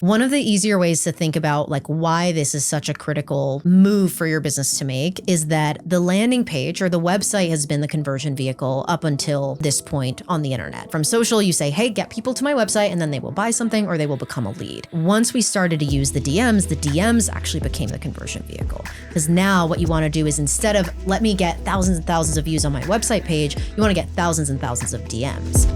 One of the easier ways to think about like why this is such a critical move for your business to make is that the landing page or the website has been the conversion vehicle up until this point on the internet. From social, you say, hey, get people to my website, and then they will buy something or they will become a lead. Once we started to use the DMs actually became the conversion vehicle. Because now what you want to do is instead of let me get thousands and thousands of views on my website page, you want to get thousands and thousands of DMs.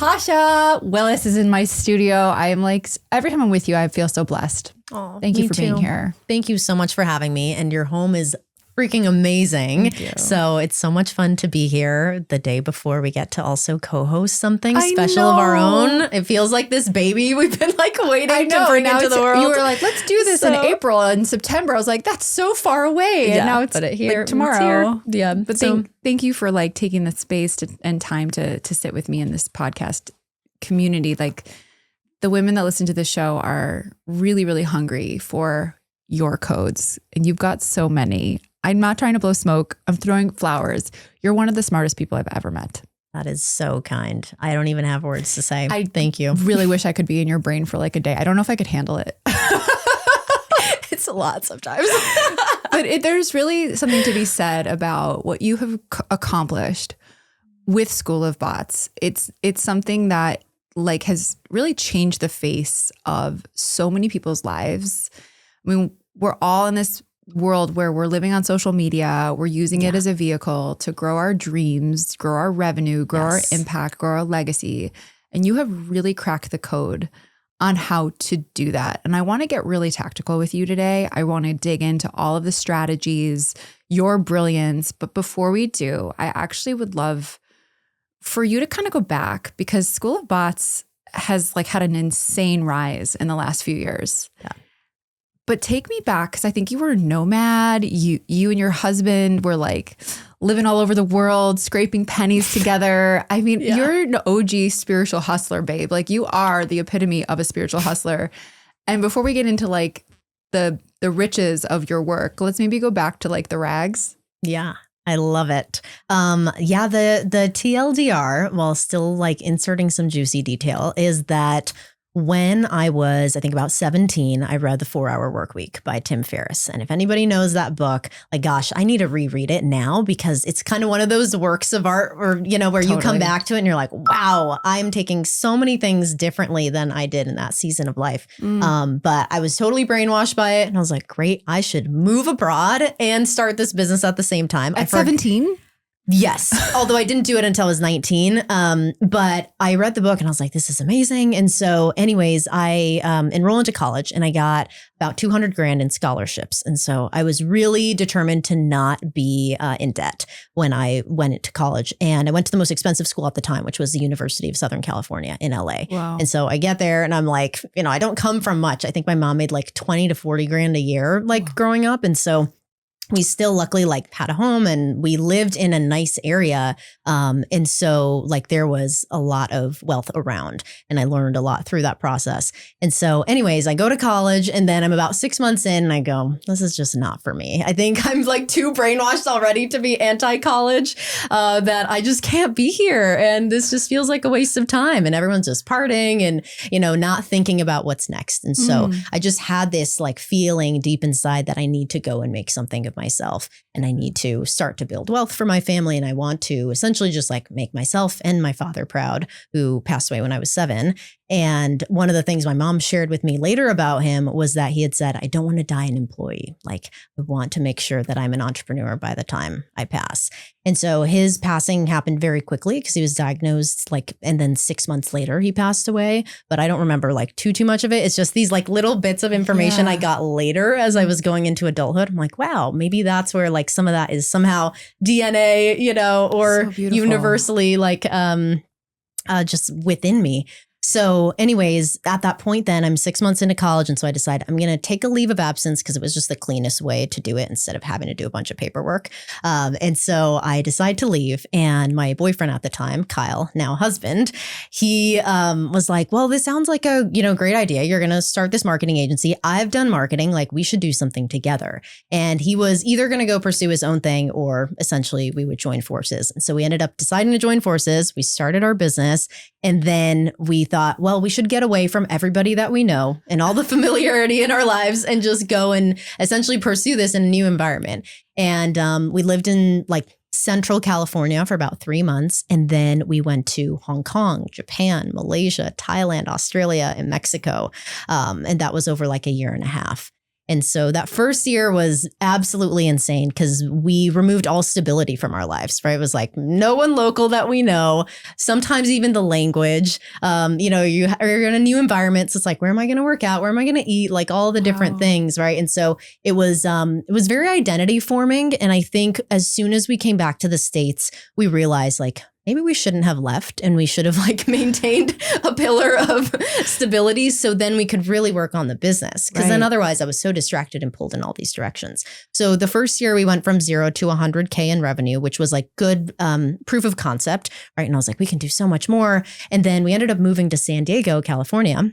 Natasha Willis is in my studio. I am like, every time I'm with you, I feel so blessed. Oh, thank you for being here. Thank you so much for having me. And your home is freaking amazing. So it's so much fun to be here the day before we get to also co-host something special of our own. It feels like this baby we've been like waiting to bring into the world. You were like, let's do this in April and September. I was like, that's so far away. And now it's here, like tomorrow. Yeah. But thank you for like taking the space and time to sit with me in this podcast community. Like the women that listen to the show are really, really hungry for your codes. And you've got so many. I'm not trying to blow smoke. I'm throwing flowers. You're one of the smartest people I've ever met. That is so kind. I don't even have words to say. Thank you. Really wish I could be in your brain for like a day. I don't know if I could handle it. It's a lot sometimes. But there's really something to be said about what you have accomplished with School of Bots. It's something that like has really changed the face of so many people's lives. I mean, we're all in this world where we're living on social media. We're using it as a vehicle to grow our dreams, grow our revenue, grow our impact, grow our legacy. And you have really cracked the code on how to do that. And I want to get really tactical with you today. I want to dig into all of the strategies, your brilliance. But before we do, I actually would love for you to kind of go back because School of Bots has like had an insane rise in the last few years. Yeah. But take me back because I think you were a nomad. You and your husband were like living all over the world, scraping pennies together. I mean, you're an OG spiritual hustler, babe. Like you are the epitome of a spiritual hustler. And before we get into like the riches of your work, let's maybe go back to like the rags. Yeah. I love it. The TLDR, while still like inserting some juicy detail, is that when I was, I think about 17, I read The 4-Hour Workweek by Tim Ferriss. And if anybody knows that book, like, gosh, I need to reread it now because it's kind of one of those works of art or, you know, where you come back to it and you're like, wow, I'm taking so many things differently than I did in that season of life. But I was totally brainwashed by it. And I was like, great, I should move abroad and start this business at the same time. At 17? Yes. Although I didn't do it until I was 19. But I read the book and I was like, this is amazing. And so anyways, I enrolled into college and I got about $200,000 in scholarships. And so I was really determined to not be in debt when I went into college. And I went to the most expensive school at the time, which was the University of Southern California in LA. Wow. And so I get there and I'm like, you know, I don't come from much. I think my mom made like 20 to 40 grand a year, like growing up. And so we still luckily like had a home and we lived in a nice area. And so like there was a lot of wealth around and I learned a lot through that process. And so anyways, I go to college and then I'm about 6 months in and I go, this is just not for me. I think I'm like too brainwashed already to be anti-college that I just can't be here. And this just feels like a waste of time and everyone's just partying and, you know, not thinking about what's next. And so I just had this like feeling deep inside that I need to go and make something of myself and I need to start to build wealth for my family. And I want to essentially just like make myself and my father proud, who passed away when I was 7. And one of the things my mom shared with me later about him was that he had said, I don't want to die an employee. Like I want to make sure that I'm an entrepreneur by the time I pass. And so his passing happened very quickly because he was diagnosed like, and then 6 months later he passed away. But I don't remember like too much of it. It's just these like little bits of information I got later as I was going into adulthood. I'm like, wow, maybe that's where like some of that is somehow DNA, you know, or so universally like just within me. So anyways, at that point then I'm 6 months into college. And so I decided I'm going to take a leave of absence because it was just the cleanest way to do it instead of having to do a bunch of paperwork. And so I decided to leave. And my boyfriend at the time, Kyle, now husband, he was like, well, this sounds like a, great idea. You're going to start this marketing agency. I've done marketing. Like we should do something together. And he was either going to go pursue his own thing or essentially we would join forces. And so we ended up deciding to join forces. We started our business. And then we thought, well, we should get away from everybody that we know and all the familiarity in our lives and just go and essentially pursue this in a new environment. And we lived in like Central California for about 3 months. And then we went to Hong Kong, Japan, Malaysia, Thailand, Australia, and Mexico. And that was over like a year and a half. And so that first year was absolutely insane because we removed all stability from our lives, right? It was like no one local that we know, sometimes even the language. You're in a new environment. So it's like, where am I going to work out? Where am I going to eat? Like all the different things, right? And so it was very identity forming. And I think as soon as we came back to the States, we realized like, maybe we shouldn't have left and we should have like maintained a pillar of stability so then we could really work on the business. Because then otherwise I was so distracted and pulled in all these directions. So the first year we went from 0 to 100K in revenue, which was like good proof of concept, right? And I was like, we can do so much more. And then we ended up moving to San Diego, California.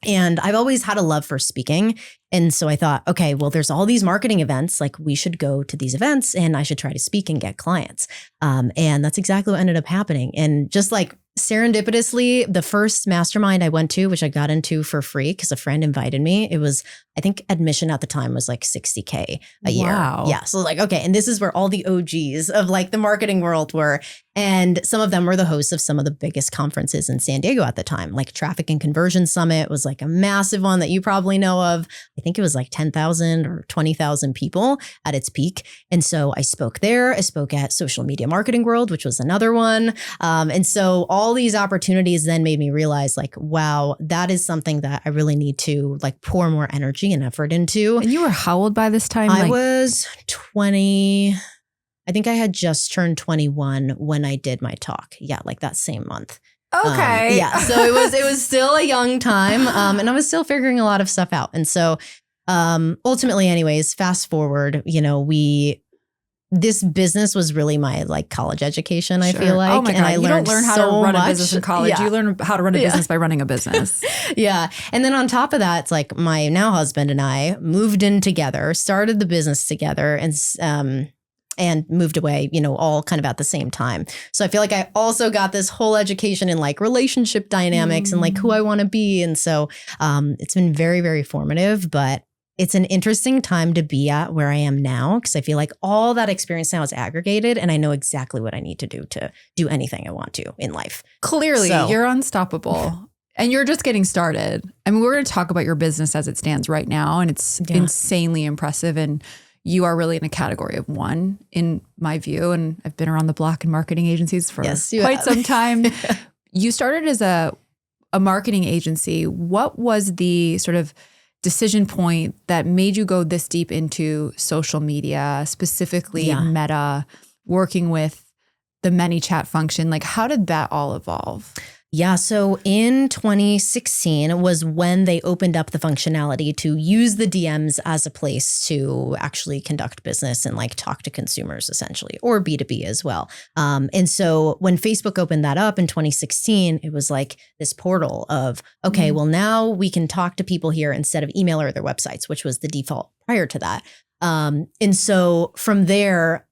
And I've always had a love for speaking. And so I thought, okay, well, there's all these marketing events. Like we should go to these events and I should try to speak and get clients. And that's exactly what ended up happening. And just like serendipitously, the first mastermind I went to, which I got into for free because a friend invited me, it was, I think admission at the time was like $60K a year. Yeah. So like, okay. And this is where all the OGs of like the marketing world were. And some of them were the hosts of some of the biggest conferences in San Diego at the time, like Traffic and Conversion Summit was like a massive one that you probably know of. I think it was like 10,000 or 20,000 people at its peak. And so I spoke there. I spoke at Social Media Marketing World, which was another one. And so all these opportunities then made me realize like, wow, that is something that I really need to like pour more energy and effort into. And you were how old by this time? I was 20. I think I had just turned 21 when I did my talk. Yeah, like that same month. Okay. So it was still a young time. And I was still figuring a lot of stuff out. And so ultimately anyways, fast forward, this business was really my like college education, I feel like. Oh my God. And I you learned don't learn how so to run much. a business in college. Yeah. You learn how to run a business by running a business. Yeah. And then on top of that, it's like my now husband and I moved in together, started the business together and moved away, all kind of at the same time. So I feel like I also got this whole education in like relationship dynamics and like who I want to be. And so it's been very, very formative, but it's an interesting time to be at where I am now because I feel like all that experience now is aggregated and I know exactly what I need to do anything I want to in life. Clearly, you're unstoppable. And you're just getting started. I mean, we're going to talk about your business as it stands right now, and it's insanely impressive. And you are really in a category of one, in my view. And I've been around the block in marketing agencies for quite some time. You started as a marketing agency. What was the sort of decision point that made you go this deep into social media, specifically Meta, working with the ManyChat function? Like, how did that all evolve? Yeah. So in 2016 was when they opened up the functionality to use the DMs as a place to actually conduct business and like talk to consumers essentially, or B2B as well. And so when Facebook opened that up in 2016, it was like this portal of, okay, well now we can talk to people here instead of email or their websites, which was the default prior to that. And so from there,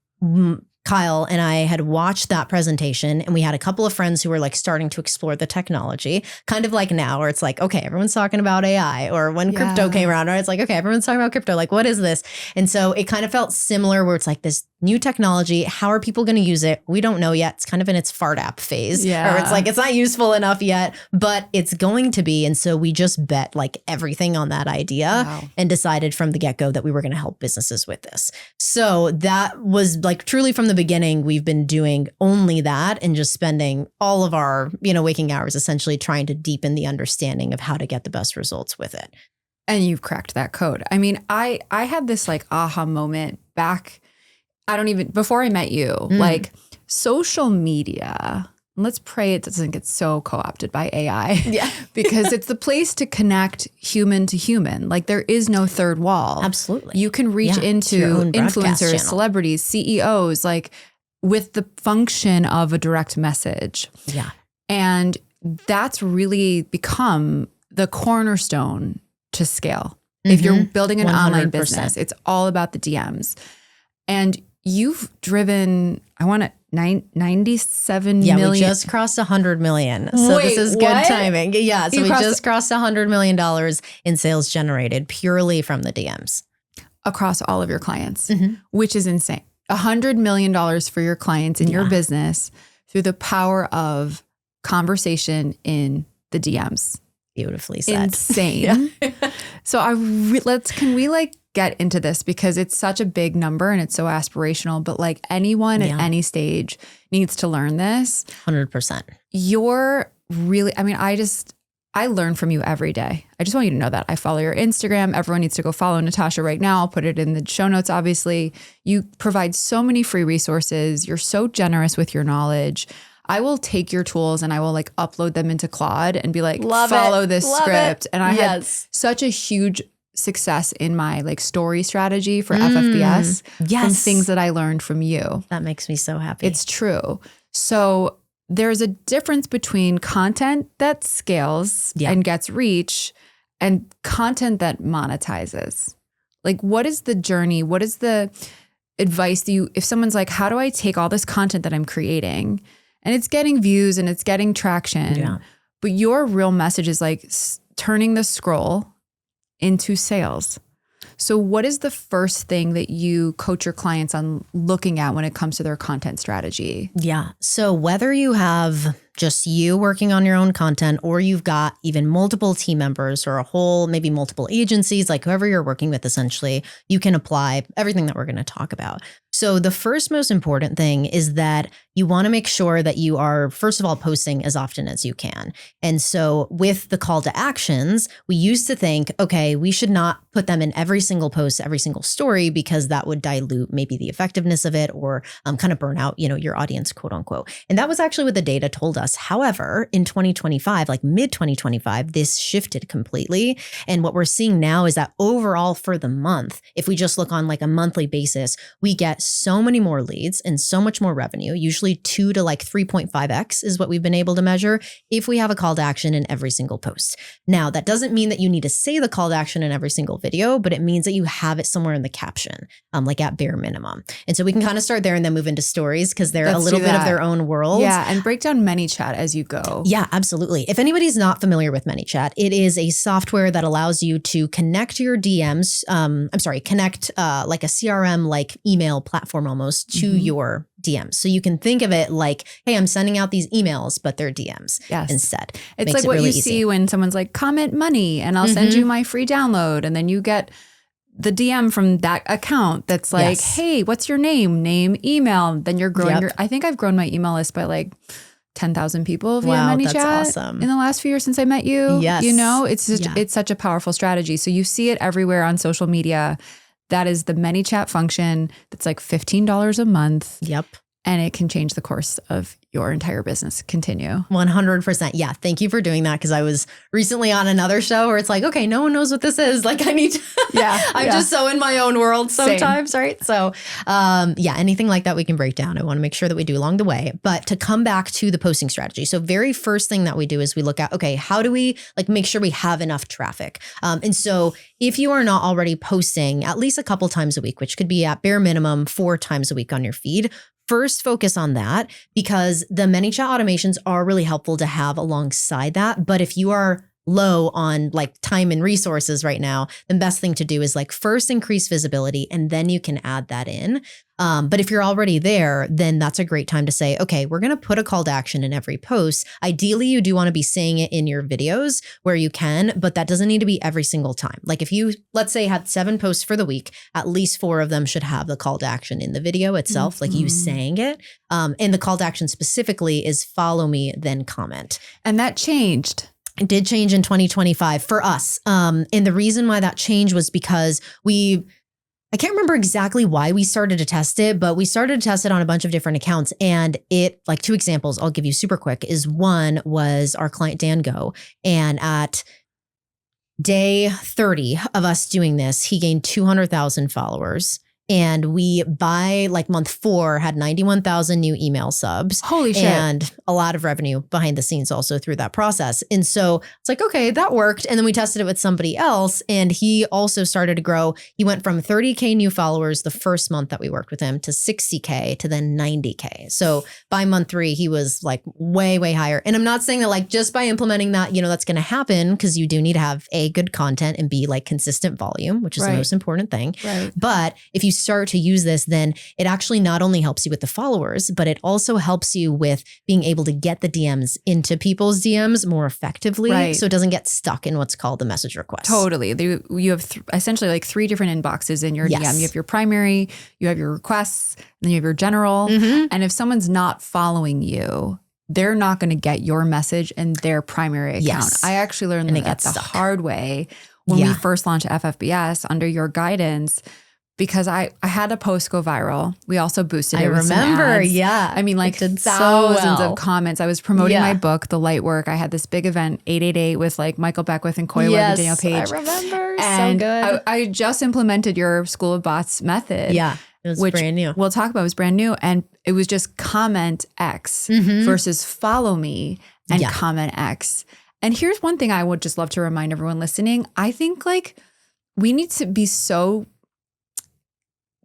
Kyle and I had watched that presentation and we had a couple of friends who were like starting to explore the technology, kind of like now where it's like, okay, everyone's talking about AI, or when crypto came around, or it's like, okay, everyone's talking about crypto. Like, what is this? And so it kind of felt similar where it's like this new technology. How are people going to use it? We don't know yet. It's kind of in its fart app phase, or it's like, it's not useful enough yet, but it's going to be. And so we just bet like everything on that idea and decided from the get-go that we were going to help businesses with this. So that was like truly from the beginning, we've been doing only that and just spending all of our, waking hours essentially trying to deepen the understanding of how to get the best results with it. And you've cracked that code. I mean, I had this like aha moment back, before I met you, like social media let's pray it doesn't get so co-opted by AI. Yeah. Because it's the place to connect human to human. Like there is no third wall. Absolutely. You can reach into your own broadcast influencers, channel. celebrities, CEOs, like with the function of a direct message. Yeah. And that's really become the cornerstone to scale. If you're building an online 100%. business, it's all about the DMs. And you've driven, I want to 97 Yeah, million. we just crossed 100 million. So Wait, this is good what? timing. Yeah, so You we crossed- just crossed $100 million in sales generated purely from the DMs. across all of your clients, Mhm. which is insane. $100 million for your clients in your business through the power of conversation in the DMs. Beautifully said. Insane. So can we like get into this because it's such a big number and it's so aspirational, but like anyone at any stage needs to learn this. 100%. You're really, I mean, I learn from you every day. I just want you to know that. I follow your Instagram. Everyone needs to go follow Natasha right now. I'll put it in the show notes, obviously. You provide so many free resources. You're so generous with your knowledge. I will take your tools and I will like upload them into Claude and be like, follow this script. And I had such a huge success in my like story strategy for FFBS from things that I learned from you. That makes me so happy. It's true. So there's a difference between content that scales and gets reach and content that monetizes. Like, what is the journey? What is the advice if someone's like, how do I take all this content that I'm creating and it's getting views and it's getting traction, but your real message is like turning the scroll into sales. So what is the first thing that you coach your clients on looking at when it comes to their content strategy? Yeah. So whether you have just you working on your own content or you've got even multiple team members or maybe multiple agencies, like whoever you're working with, essentially, you can apply everything that we're going to talk about. So the first most important thing is that you want to make sure that you are, first of all, posting as often as you can. And so with the call to actions, we used to think, okay, we should not put them in every single post, every single story, because that would dilute maybe the effectiveness of it or kind of burn out, your audience, quote unquote. And that was actually what the data told us. However, in 2025, like mid 2025, this shifted completely. And what we're seeing now is that overall for the month, if we just look on like a monthly basis, we get so many more leads and so much more revenue, usually 2 to like 3.5x is what we've been able to measure if we have a call to action in every single post. Now, that doesn't mean that you need to say the call to action in every single video, but it means that you have it somewhere in the caption, like at bare minimum. And so we can kind of start there and then move into stories because they're a little bit of their own world. Yeah, and break down ManyChat as you go. Yeah, absolutely. If anybody's not familiar with ManyChat, it is a software that allows you to connect your DMs, connect like a CRM, like email platform almost to your DMs. So you can think of it like, hey, I'm sending out these emails, but they're DMs instead. It's like what really you see when someone's like, comment money and I'll send you my free download. And then you get the DM from that account that's like, hey, what's your name, email. Then you're growing I think I've grown my email list by like 10,000 people via ManyChat that's awesome. in the last few years since I met you. Yes. It's such a powerful strategy. So you see it everywhere on social media. That is the ManyChat function that's like $15 a month. Yep. And it can change the course of your entire business. Continue. 100%. Yeah. Thank you for doing that. Cause I was recently on another show where it's like, okay, no one knows what this is. Like I need to, I'm just so in my own world sometimes. Same. Right. So, anything like that we can break down. I want to make sure that we do along the way, but to come back to the posting strategy. So very first thing that we do is we look at, okay, how do we like make sure we have enough traffic? And so if you are not already posting at least a couple times a week, which could be at bare minimum 4 times a week on your feed, first focus on that because the ManyChat automations are really helpful to have alongside that. But if you are low on like time and resources right now, the best thing to do is like first increase visibility and then you can add that in. But if you're already there, then that's a great time to say, okay, we're going to put a call to action in every post. Ideally, you do want to be saying it in your videos where you can, but that doesn't need to be every single time. Like if you, let's say, had 7 posts for the week, at least 4 of them should have the call to action in the video itself, like you saying it. And the call to action specifically is follow me, then comment. And that changed. It did change in 2025 for us. And the reason why that changed was because I can't remember exactly why we started to test it, but we started to test it on a bunch of different accounts. And it, like, 2 examples I'll give you super quick is, one was our client Dan Go. And at day 30 of us doing this, he gained 200,000 followers. And we, by like month 4, had 91,000 new email subs. Holy shit. And a lot of revenue behind the scenes also through that process. And so it's like, okay, that worked. And then we tested it with somebody else. And he also started to grow. He went from 30K new followers the first month that we worked with him to 60K to then 90K. So by month 3, he was like way, way higher. And I'm not saying that like just by implementing that, you know, that's going to happen, because you do need to have A, good content, and B, like consistent volume, which is the most important thing. Right. But if you start to use this, then it actually not only helps you with the followers, but it also helps you with being able to get the DMs into people's DMs more effectively. Right. So it doesn't get stuck in what's called the message request. Totally. You have essentially like 3 different inboxes in your DM. You have your primary, you have your requests, and then you have your general. And if someone's not following you, they're not going to get your message in their primary account. Yes. I actually learned that the hard way when we first launched FFBS under your guidance, because I had a post go viral. We also boosted it with some ads. Yeah. I mean, like did thousands so well. of comments. I was promoting my book, The Light Work. I had this big event, 888, with like Michael Beckwith and Coy Webb and Daniel Page. I remember. And so good. I just implemented your School of Bots method. Yeah. It was brand new. We'll talk about. It was brand new. And it was just comment X versus follow me and comment X. And here's one thing I would just love to remind everyone listening. I think like we need to be so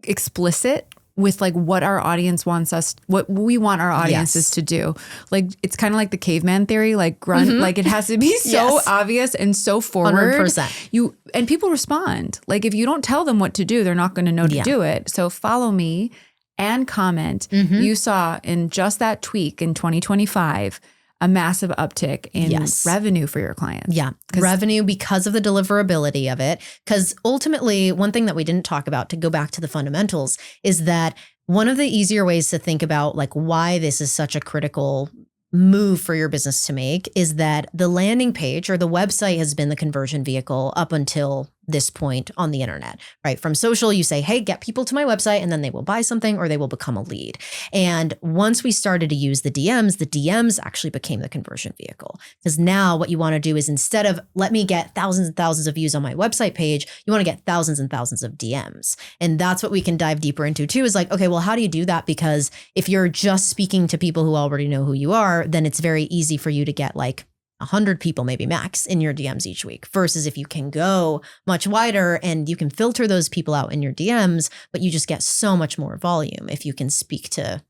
explicit with like what our audience wants us, what we want our audiences to do. Like it's kind of like the caveman theory, like grunt, like it has to be so obvious and so forward. 100%. And people respond. Like if you don't tell them what to do, they're not going to know to do it. So follow me and comment. You saw in just that tweak in 2025, a massive uptick in revenue for your clients. Yeah. Revenue because of the deliverability of it. Because ultimately, one thing that we didn't talk about, to go back to the fundamentals, is that one of the easier ways to think about like why this is such a critical move for your business to make is that the landing page or the website has been the conversion vehicle up until this point on the internet, right? From social, you say, hey, get people to my website, and then they will buy something or they will become a lead. And once we started to use the DMs actually became the conversion vehicle. Because now what you want to do is, instead of let me get thousands and thousands of views on my website page, you want to get thousands and thousands of DMs. And that's what we can dive deeper into too, is like, okay, well, how do you do that? Because if you're just speaking to people who already know who you are, then it's very easy for you to get like 100 people maybe max in your DMs each week, versus if you can go much wider and you can filter those people out in your DMs, but you just get so much more volume if you can speak to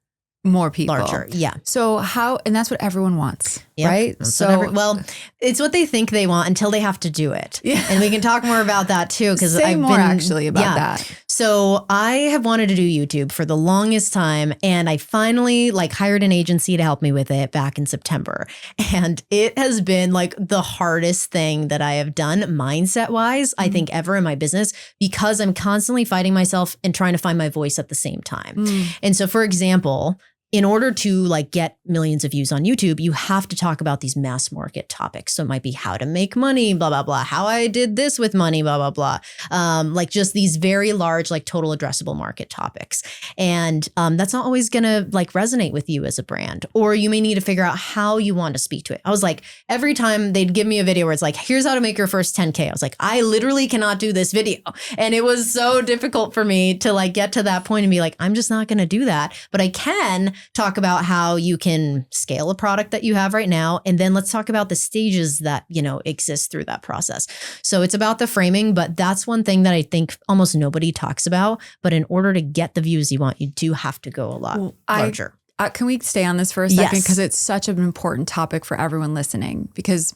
more people. Larger. Yeah. So and that's what everyone wants, right? So, well, it's what they think they want until they have to do it. Yeah. And we can talk more about that too. Cause I've been actually about that. So I have wanted to do YouTube for the longest time, and I finally like hired an agency to help me with it back in September. And it has been like the hardest thing that I have done mindset wise, I think ever in my business, because I'm constantly fighting myself and trying to find my voice at the same time. And so for example, in order to like get millions of views on YouTube, you have to talk about these mass market topics. So it might be how to make money, blah, blah, blah, how I did this with money, blah, blah, blah. Like just these very large, like total addressable market topics. And that's not always going to like resonate with you as a brand, or you may need to figure out how you want to speak to it. I was like, every time they'd give me a video where it's like, here's how to make your first 10K. I was like, I literally cannot do this video. And it was so difficult for me to like get to that point and be like, I'm just not going to do that. But I can talk about how you can scale a product that you have right now. And then let's talk about the stages that, you know, exist through that process. So it's about the framing, but that's one thing that I think almost nobody talks about. But in order to get the views you want, you do have to go a lot larger. Can we stay on this for a second? Because it's such an important topic for everyone listening, because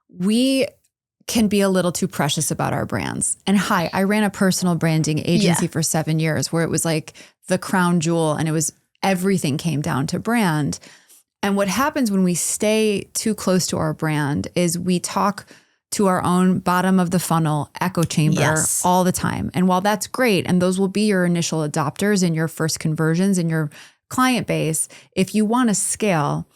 we can be a little too precious about our brands. And I ran a personal branding agency for 7 years where it was like the crown jewel, and it was everything came down to brand. And what happens when we stay too close to our brand is we talk to our own bottom of the funnel echo chamber all the time. And while that's great, and those will be your initial adopters and your first conversions in your client base, if you want to scale,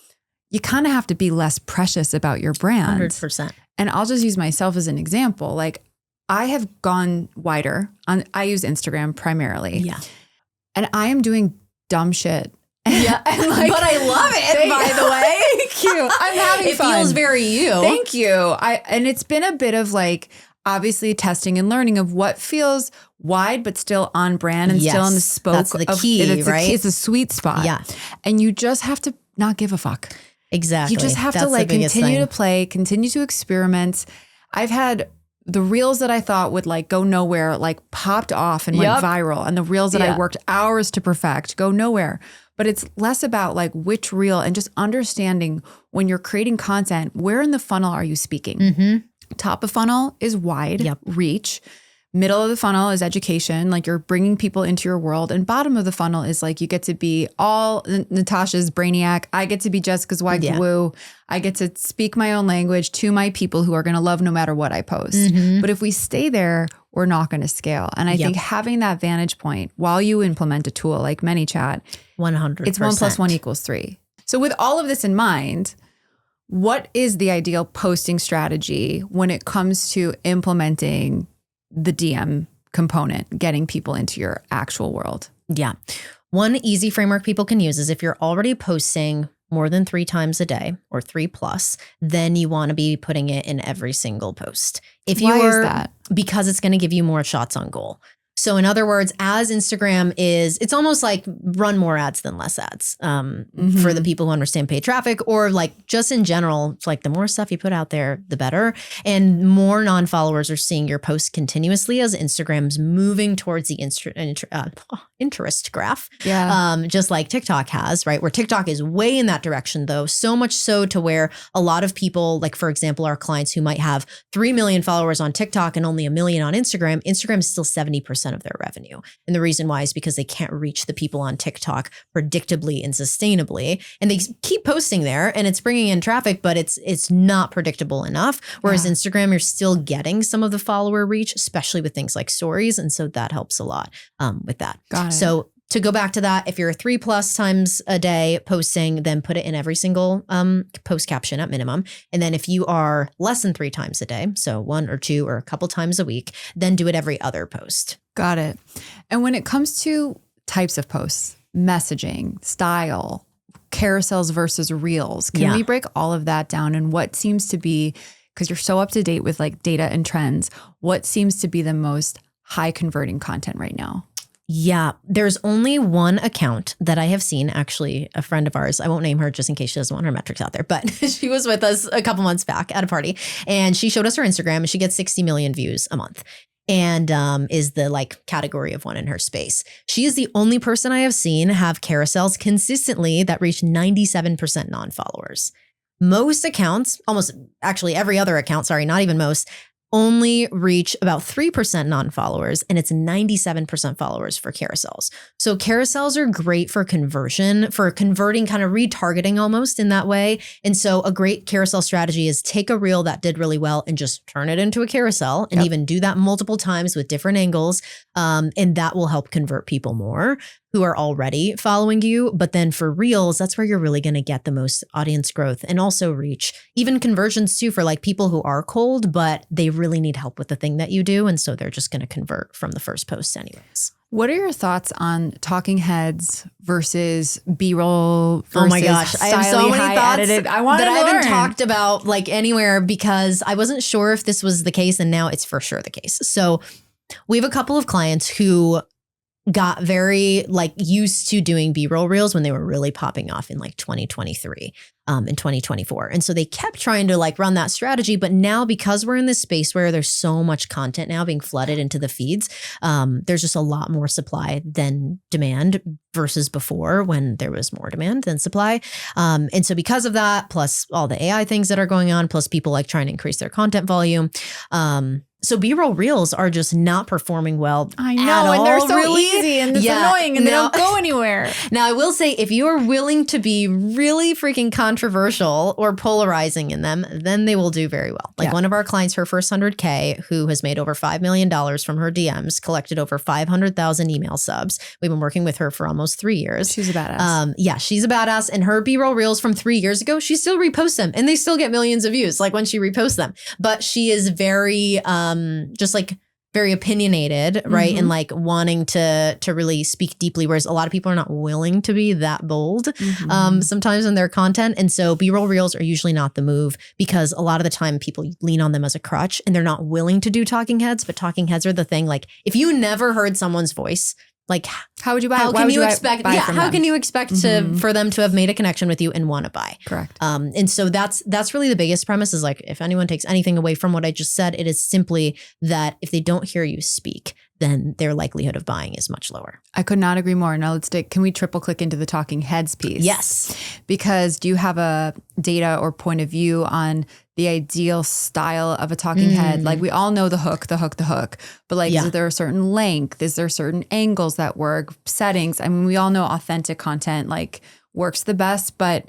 you kind of have to be less precious about your brand. 100%. And I'll just use myself as an example. Like I have gone wider. I use Instagram primarily. Yeah. And I am doing dumb shit. Yeah. But I love it, by the way. Thank you. I'm having fun. It feels very you. Thank you. And it's been a bit of like, obviously testing and learning of what feels wide, but still on brand and still in the spoke. That's the key, right? It's a sweet spot. Yeah. And you just have to not give a fuck. Exactly. You just have to like continue to play, continue to experiment. I've had the reels that I thought would like go nowhere, like popped off and went viral. And the reels that I worked hours to perfect go nowhere. But it's less about like which reel and just understanding when you're creating content, where in the funnel are you speaking? Mm-hmm. Top of funnel is wide reach. Middle of the funnel is education, like you're bringing people into your world. And bottom of the funnel is like you get to be all Natasha's brainiac. I get to be Jessica's white woo. I get to speak my own language to my people who are going to love no matter what I post. Mm-hmm. But if we stay there, we're not going to scale. And I think having that vantage point while you implement a tool like ManyChat, 100%. It's 1 + 1 = 3. So with all of this in mind, what is the ideal posting strategy when it comes to implementing the DM component, getting people into your actual world? Yeah. One easy framework people can use is if you're already posting more than 3 times a day or 3+, then you want to be putting it in every single post. Why is that? Because it's going to give you more shots on goal. So in other words, as Instagram is, it's almost like run more ads than less ads for the people who understand paid traffic, or like just in general, it's like the more stuff you put out there, the better. And more non-followers are seeing your posts continuously as Instagram's moving towards the interest graph. Yeah. Just like TikTok has, right? Where TikTok is way in that direction though. So much so to where a lot of people, like for example, our clients who might have 3 million followers on TikTok and only 1 million on Instagram, Instagram is still 70% of their revenue. And the reason why is because they can't reach the people on TikTok predictably and sustainably. And they keep posting there and it's bringing in traffic, but it's not predictable enough. Whereas Instagram, you're still getting some of the follower reach, especially with things like stories. And so that helps a lot with that. Got it. So to go back to that, if you're 3+ times a day posting, then put it in every single post caption at minimum. And then if you are less than 3 times a day, so 1 or 2 or a couple times a week, then do it every other post. Got it. And when it comes to types of posts, messaging, style, carousels versus reels, can we break all of that down? And what seems to be, because you're so up to date with like data and trends, what seems to be the most high converting content right now? Yeah, there's only one account that I have seen, actually a friend of ours, I won't name her just in case she doesn't want her metrics out there, but she was with us a couple months back at a party and she showed us her Instagram and she gets 60 million views a month and is the like category of one in her space. She is the only person I have seen have carousels consistently that reach 97% non-followers. Most accounts, almost actually every other account, sorry, not even most, only reach about 3% non-followers and it's 97% followers for carousels. So carousels are great for conversion, for converting, kind of retargeting almost in that way. And so a great carousel strategy is take a reel that did really well and just turn it into a carousel and even do that multiple times with different angles. And that will help convert people more who are already following you. But then for reels, that's where you're really going to get the most audience growth and also reach, even conversions too, for like people who are cold, but they really need help with the thing that you do. And so they're just going to convert from the first post anyways. What are your thoughts on talking heads versus B-roll versus oh my gosh, I have so many thoughts edited. I haven't talked about like anywhere because I wasn't sure if this was the case and now it's for sure the case. So we have a couple of clients who got very like used to doing B-roll reels when they were really popping off in like 2023 and 2024. And so they kept trying to like run that strategy. But now because we're in this space where there's so much content now being flooded into the feeds, there's just a lot more supply than demand versus before when there was more demand than supply. And so because of that, plus all the AI things that are going on, plus people like trying to increase their content volume, so B-roll reels are just not performing well. I know, and they're so really easy and it's annoying and they don't go anywhere. Now, I will say if you are willing to be really freaking controversial or polarizing in them, then they will do very well. Like one of our clients, her first 100K, who has made over $5 million from her DMs, collected over 500,000 email subs. We've been working with her for almost 3 years. She's a badass. Yeah, she's a badass. And her B-roll reels from 3 years ago, she still reposts them and they still get millions of views like when she reposts them. But she is very just like very opinionated, right? And like wanting to really speak deeply, whereas a lot of people are not willing to be that bold sometimes in their content. And so B-roll reels are usually not the move, because a lot of the time people lean on them as a crutch and they're not willing to do talking heads. But talking heads are the thing. Like if you never heard someone's voice, like how would you buy? How can you expect? Buy how them? Can you expect for them to have made a connection with you and want to buy? Correct. And so that's really the biggest premise, is like, if anyone takes anything away from what I just said, it is simply that if they don't hear you speak, then their likelihood of buying is much lower. I could not agree more. Now can we triple click into the talking heads piece? Yes. Because do you have a data or point of view on the ideal style of a talking head? Like we all know the hook, but like, is there a certain length? Is there certain angles that work, settings? I mean, we all know authentic content like works the best, but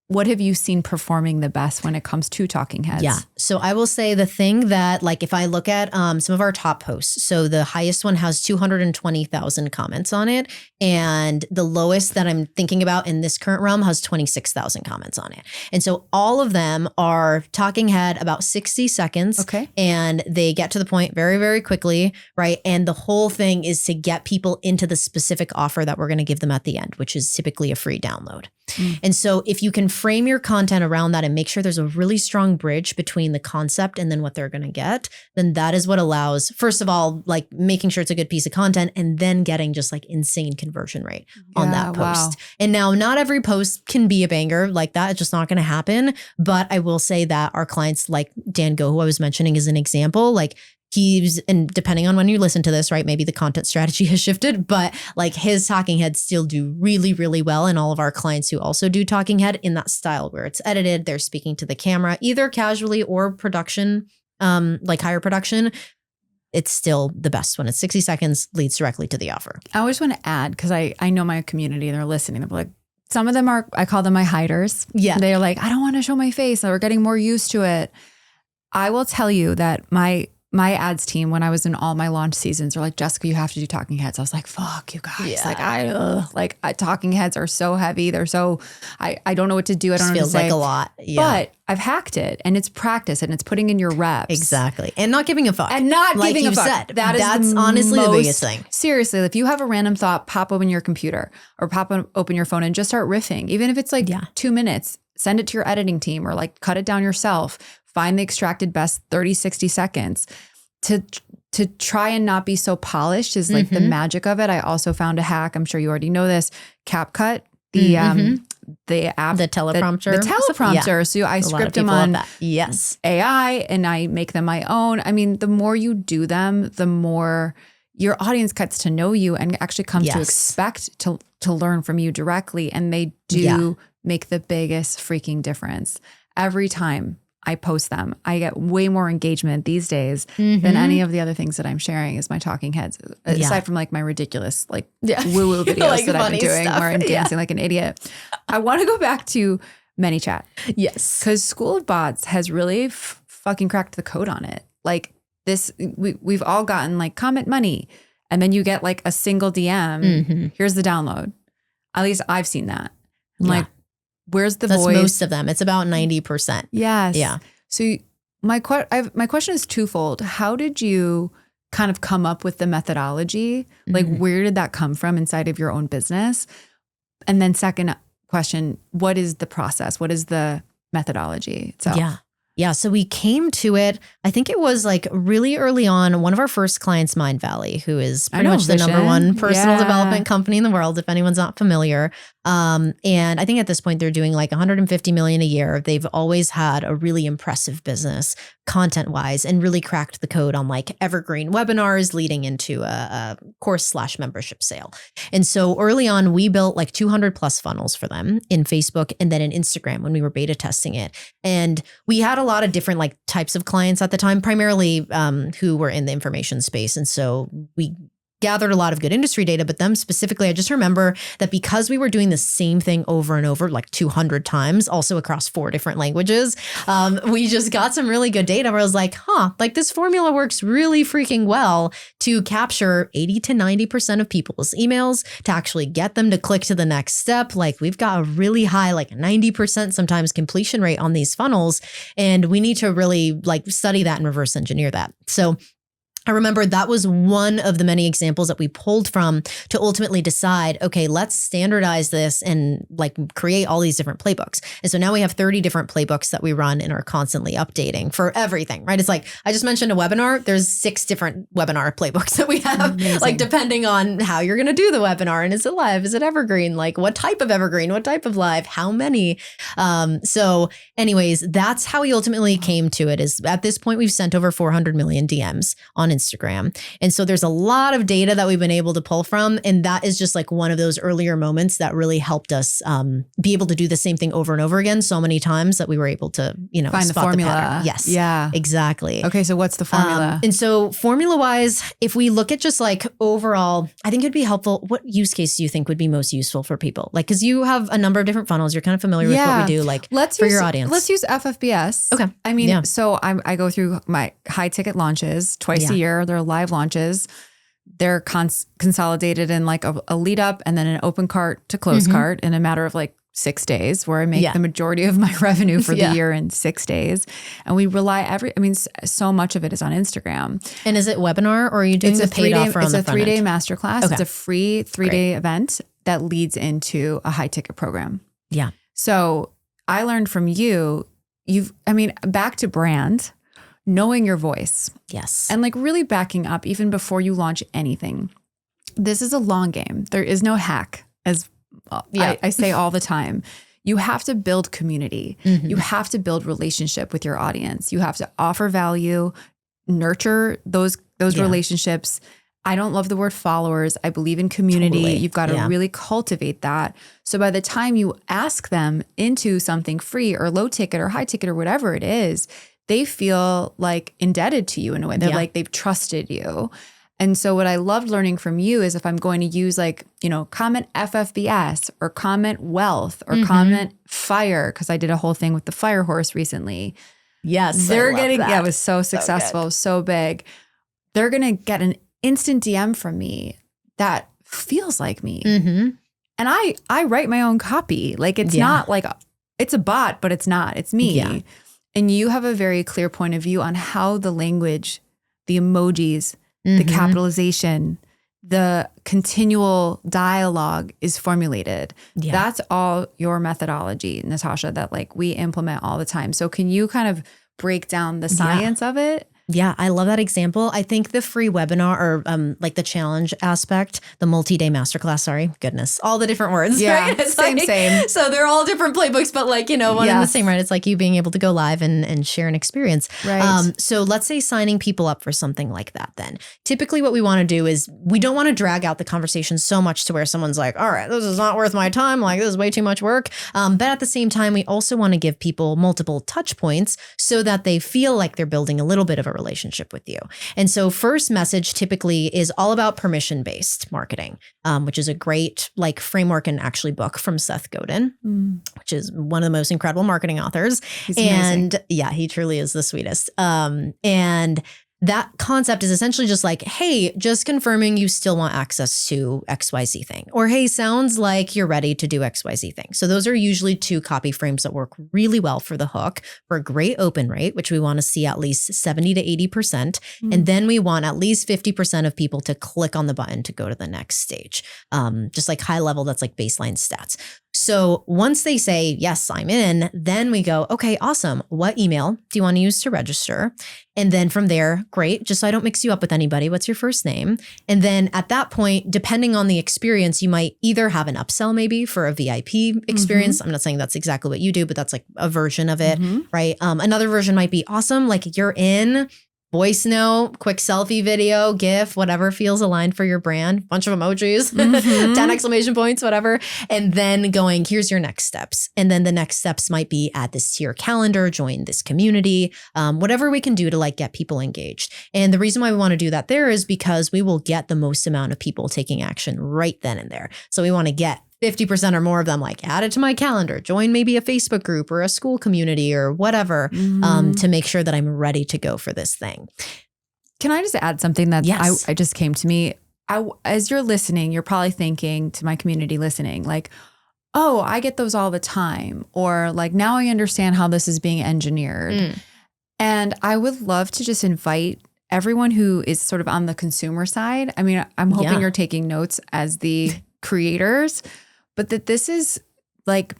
what have you seen performing the best when it comes to talking heads? Yeah. So I will say the thing that, like, if I look at some of our top posts, so the highest one has 220,000 comments on it. And the lowest that I'm thinking about in this current realm has 26,000 comments on it. And so all of them are talking head about 60 seconds. Okay. And they get to the point very, very quickly, right? And the whole thing is to get people into the specific offer that we're going to give them at the end, which is typically a free download. And so if you can frame your content around that and make sure there's a really strong bridge between the concept and then what they're going to get, then that is what allows, first of all, like making sure it's a good piece of content, and then getting just like insane conversion rate on that post. Wow. And now not every post can be a banger like that. It's just not going to happen. But I will say that our clients, like Dan Go, who I was mentioning is an example, like and depending on when you listen to this, right, maybe the content strategy has shifted, but like his talking heads still do really, really well. And all of our clients who also do talking head in that style where it's edited, they're speaking to the camera, either casually or production, like higher production, it's still the best when it's 60 seconds, leads directly to the offer. I always want to add, because I know my community and they're listening. They're like, some of them are, I call them my hiders. Yeah. They're like, I don't want to show my face. We're getting more used to it. I will tell you that my ads team, when I was in all my launch seasons, are like, Jessica, you have to do talking heads. I was like, fuck you guys. Yeah. Like talking heads are so heavy. They're so, I don't know what to do. I don't know what to feels say. like a lot. Yeah. But I've hacked it, and it's practice, and it's putting in your reps. Exactly. And not giving a fuck. And not like giving a fuck. Said. That's honestly the biggest thing. Seriously, if you have a random thought, pop open your computer or open your phone and just start riffing. Even if it's like 2 minutes, send it to your editing team or like cut it down yourself. Find the extracted best 30, 60 seconds. To try and not be so polished is like the magic of it. I also found a hack. I'm sure you already know this. CapCut, the app, the teleprompter, the teleprompter. Yeah. So I script them on AI and I make them my own. I mean, the more you do them, the more your audience gets to know you and actually comes to expect to learn from you directly. And they do make the biggest freaking difference. Every time I post them, I get way more engagement these days than any of the other things that I'm sharing as my talking heads, aside from like my ridiculous like woo-woo videos like that I've been doing where I'm dancing like an idiot. I want to go back to ManyChat. Yes. Because School of Bots has really fucking cracked the code on it. Like this, we've all gotten like comment money, and then you get like a single DM. Here's the download. At least I've seen that. I'm like, where's the voice? Most of them. It's about 90%. Yes. Yeah. So my question is twofold. How did you kind of come up with the methodology? Like, where did that come from inside of your own business? And then second question, what is the process? What is the methodology itself? Yeah. So we came to it, I think it was like really early on. One of our first clients, Mind Valley, who is pretty much the number one personal development company in the world, if anyone's not familiar. And I think at this point they're doing like 150 million a year. They've always had a really impressive business content wise and really cracked the code on like evergreen webinars leading into a course/membership sale. And so early on, we built like 200 plus funnels for them in Facebook and then in Instagram when we were beta testing it. And we had a lot of different like types of clients at the time, primarily who were in the information space. And so we gathered a lot of good industry data, but them specifically, I just remember that because we were doing the same thing over and over, like 200 times, also across 4 different languages, we just got some really good data where I was like, like this formula works really freaking well to capture 80 to 90% of people's emails, to actually get them to click to the next step. Like we've got a really high, like 90% sometimes completion rate on these funnels. And we need to really like study that and reverse engineer that. So I remember that was one of the many examples that we pulled from to ultimately decide, okay, let's standardize this and like create all these different playbooks. And so now we have 30 different playbooks that we run and are constantly updating for everything, right? It's like, I just mentioned a webinar. There's 6 different webinar playbooks that we have, like depending on how you're going to do the webinar. And is it live? Is it evergreen? Like what type of evergreen? What type of live? How many? So anyways, that's how we ultimately came to it. Is at this point, we've sent over 400 million DMs on Instagram. And so there's a lot of data that we've been able to pull from. And that is just like one of those earlier moments that really helped us be able to do the same thing over and over again so many times that we were able to, find the formula. Yes. Yeah. Exactly. Okay. So what's the formula? And so formula wise, if we look at just like overall, I think it'd be helpful. What use case do you think would be most useful for people? Like, cause you have a number of different funnels. You're kind of familiar with what we do. Like for your audience. Let's use FFBS. Okay. I mean, so I go through my high ticket launches twice a year. They're live launches. They're consolidated in like a lead up and then an open cart to close cart in a matter of like 6 days, where I make the majority of my revenue for the year in 6 days. And we rely so much of it is on Instagram. And is it webinar or are you doing the paid offer on the front end? It's a 3-day masterclass. Okay. It's a free 3-day event that leads into a high ticket program. Yeah. So I learned from you, back to brand, knowing your voice. Yes. And like really backing up even before you launch anything. This is a long game. There is no hack, as I say all the time. You have to build community. You have to build relationship with your audience. You have to offer value, nurture those relationships. I don't love the word followers. I believe in community. Totally. You've got to really cultivate that. So by the time you ask them into something free or low ticket or high ticket or whatever it is, they feel like indebted to you in a way. They're like, they've trusted you. And so what I loved learning from you is if I'm going to use like, comment FFBS or comment wealth or comment fire, because I did a whole thing with the fire horse recently. Yes. They're getting, it was so successful, so big. They're going to get an instant DM from me that feels like me. And I write my own copy. Like it's not like, it's a bot, but it's not, it's me. Yeah. And you have a very clear point of view on how the language, the emojis, the capitalization, the continual dialogue is formulated. Yeah. That's all your methodology, Natasha, that like we implement all the time. So can you kind of break down the science of it? Yeah, I love that example. I think the free webinar or like the challenge aspect, the multi-day masterclass, goodness, all the different words. Yeah, right? It's same. So they're all different playbooks, but like, one and the same, right? It's like you being able to go live and share an experience. Right. So let's say signing people up for something like that then. Typically what we want to do is we don't want to drag out the conversation so much to where someone's like, all right, this is not worth my time. Like this is way too much work. But at the same time, we also want to give people multiple touch points so that they feel like they're building a little bit of a relationship with you. And so first message typically is all about permission-based marketing, which is a great like framework and actually book from Seth Godin, which is one of the most incredible marketing authors. He's amazing. And he truly is the sweetest. And that concept is essentially just like, hey, just confirming you still want access to XYZ thing. Or, hey, sounds like you're ready to do XYZ thing. So those are usually 2 copy frames that work really well for the hook for a great open rate, which we want to see at least 70 to 80%. And then we want at least 50% of people to click on the button to go to the next stage. Just like high level, that's like baseline stats. So once they say, yes, I'm in, then we go, okay, awesome. What email do you want to use to register? And then from there, great. Just so I don't mix you up with anybody, what's your first name? And then at that point, depending on the experience, you might either have an upsell maybe for a VIP experience. I'm not saying that's exactly what you do, but that's like a version of it, right? Another version might be awesome. Like you're in, voice note, quick selfie video, GIF, whatever feels aligned for your brand, bunch of emojis, 10 exclamation points, whatever. And then going, here's your next steps. And then the next steps might be add this to your calendar, join this community, whatever we can do to like get people engaged. And the reason why we want to do that there is because we will get the most amount of people taking action right then and there. So we want to get 50% or more of them like add it to my calendar, join maybe a Facebook group or a school community or whatever, to make sure that I'm ready to go for this thing. Can I just add something that Yes. I just came to me? As you're listening, you're probably thinking, to my community listening, like, oh, I get those all the time. Or like, now I understand how this is being engineered. And I would love to just invite everyone who is sort of on the consumer side. I mean, I'm hoping you're taking notes as the creators, but that this is like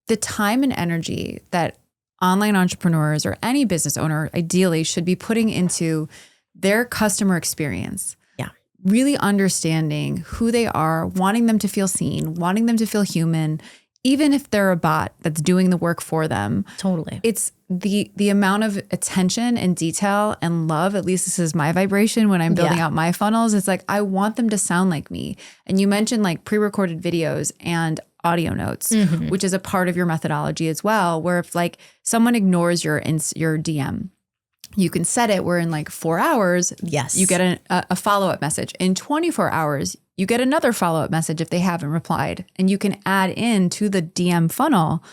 the time and energy that online entrepreneurs or any business owner ideally should be putting into their customer experience. Yeah. Really understanding who they are, wanting them to feel seen, wanting them to feel human, even if they're a bot that's doing the work for them. Totally. It's the amount of attention and detail and love, at least this is my vibration when I'm building out my funnels. It's like, I want them to sound like me. And you mentioned like pre-recorded videos and audio notes, which is a part of your methodology as well, where if like someone ignores your DM, you can set it where in like 4 hours, you get a follow-up message. In 24 hours, you get another follow-up message if they haven't replied. And you can add in to the DM funnel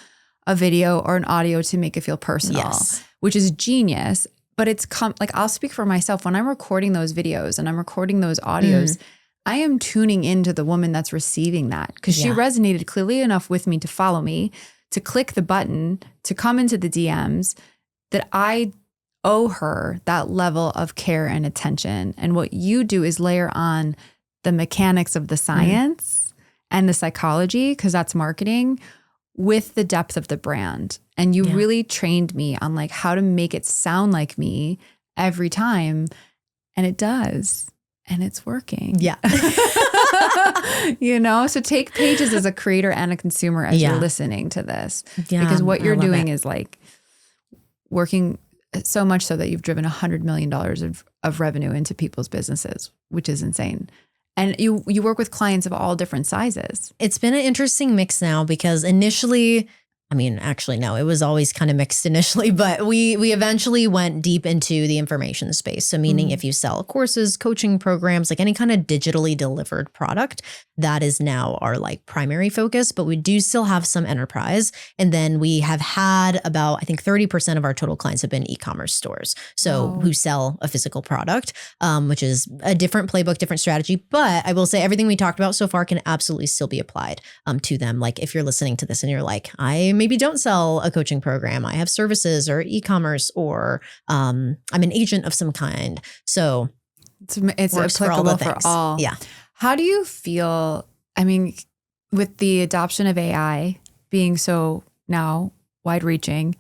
a video or an audio to make it feel personal, which is genius. But it's like, I'll speak for myself. When I'm recording those videos and I'm recording those audios, I am tuning into the woman that's receiving that because she resonated clearly enough with me to follow me, to click the button, to come into the DMs, that I owe her that level of care and attention. And what you do is layer on the mechanics of the science and the psychology, because that's marketing, with the depth of the brand. And you really trained me on like how to make it sound like me every time. And it does. And it's working. Yeah. So take pages as a creator and a consumer as you're listening to this. Yeah, because what you're doing is like working so much so that you've driven $100 million of revenue into people's businesses, which is insane. And you work with clients of all different sizes. It's been an interesting mix now because initially, no, it was always kind of mixed initially, but we eventually went deep into the information space. So meaning if you sell courses, coaching programs, like any kind of digitally delivered product, that is now our like primary focus, but we do still have some enterprise. And then we have had about, I think 30% of our total clients have been e-commerce stores. So who sell a physical product, which is a different playbook, different strategy. But I will say everything we talked about so far can absolutely still be applied to them. Like if you're listening to this and you're like, I maybe don't sell a coaching program, I have services or e-commerce, or I'm an agent of some kind. So it's applicable for all. Yeah. How do you feel, with the adoption of AI being so now wide reaching,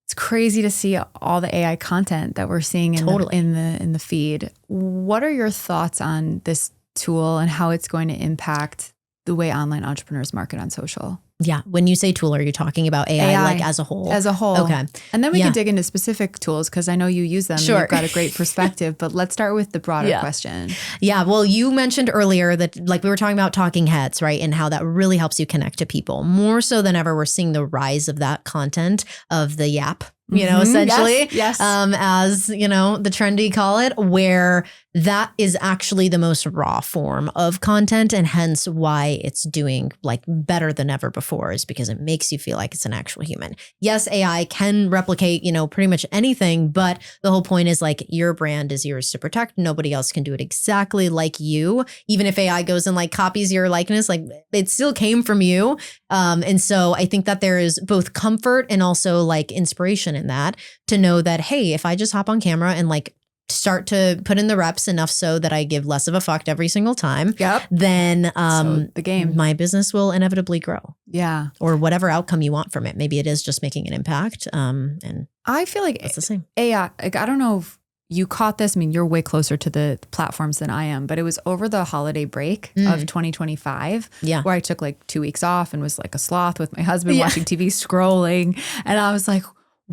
it's crazy to see all the AI content that we're seeing in the feed. What are your thoughts on this tool and how it's going to impact the way online entrepreneurs market on social? Yeah. When you say tool, are you talking about AI like as a whole? As a whole. Okay. And then we can dig into specific tools because I know you use them. Sure. And you've got a great perspective, but let's start with the broader question. Yeah. Well, you mentioned earlier that like we were talking about talking heads, right? And how that really helps you connect to people. More so than ever, we're seeing the rise of that content of the yap, essentially, as, the trendy call it, where that is actually the most raw form of content. And hence why it's doing like better than ever before is because it makes you feel like it's an actual human. Yes, AI can replicate, pretty much anything, but the whole point is like your brand is yours to protect. Nobody else can do it exactly like you. Even if AI goes and like copies your likeness, like it still came from you. And so I think that there is both comfort and also like inspiration in that to know that, hey, if I just hop on camera and like start to put in the reps enough so that I give less of a fuck every single time, then the game, my business will inevitably grow. Yeah. Or whatever outcome you want from it. Maybe it is just making an impact. And I feel like it's the same. AI, like, I don't know if you caught this. You're way closer to the platforms than I am, but it was over the holiday break of 2025 where I took like 2 weeks off and was like a sloth with my husband watching TV, scrolling. And I was like,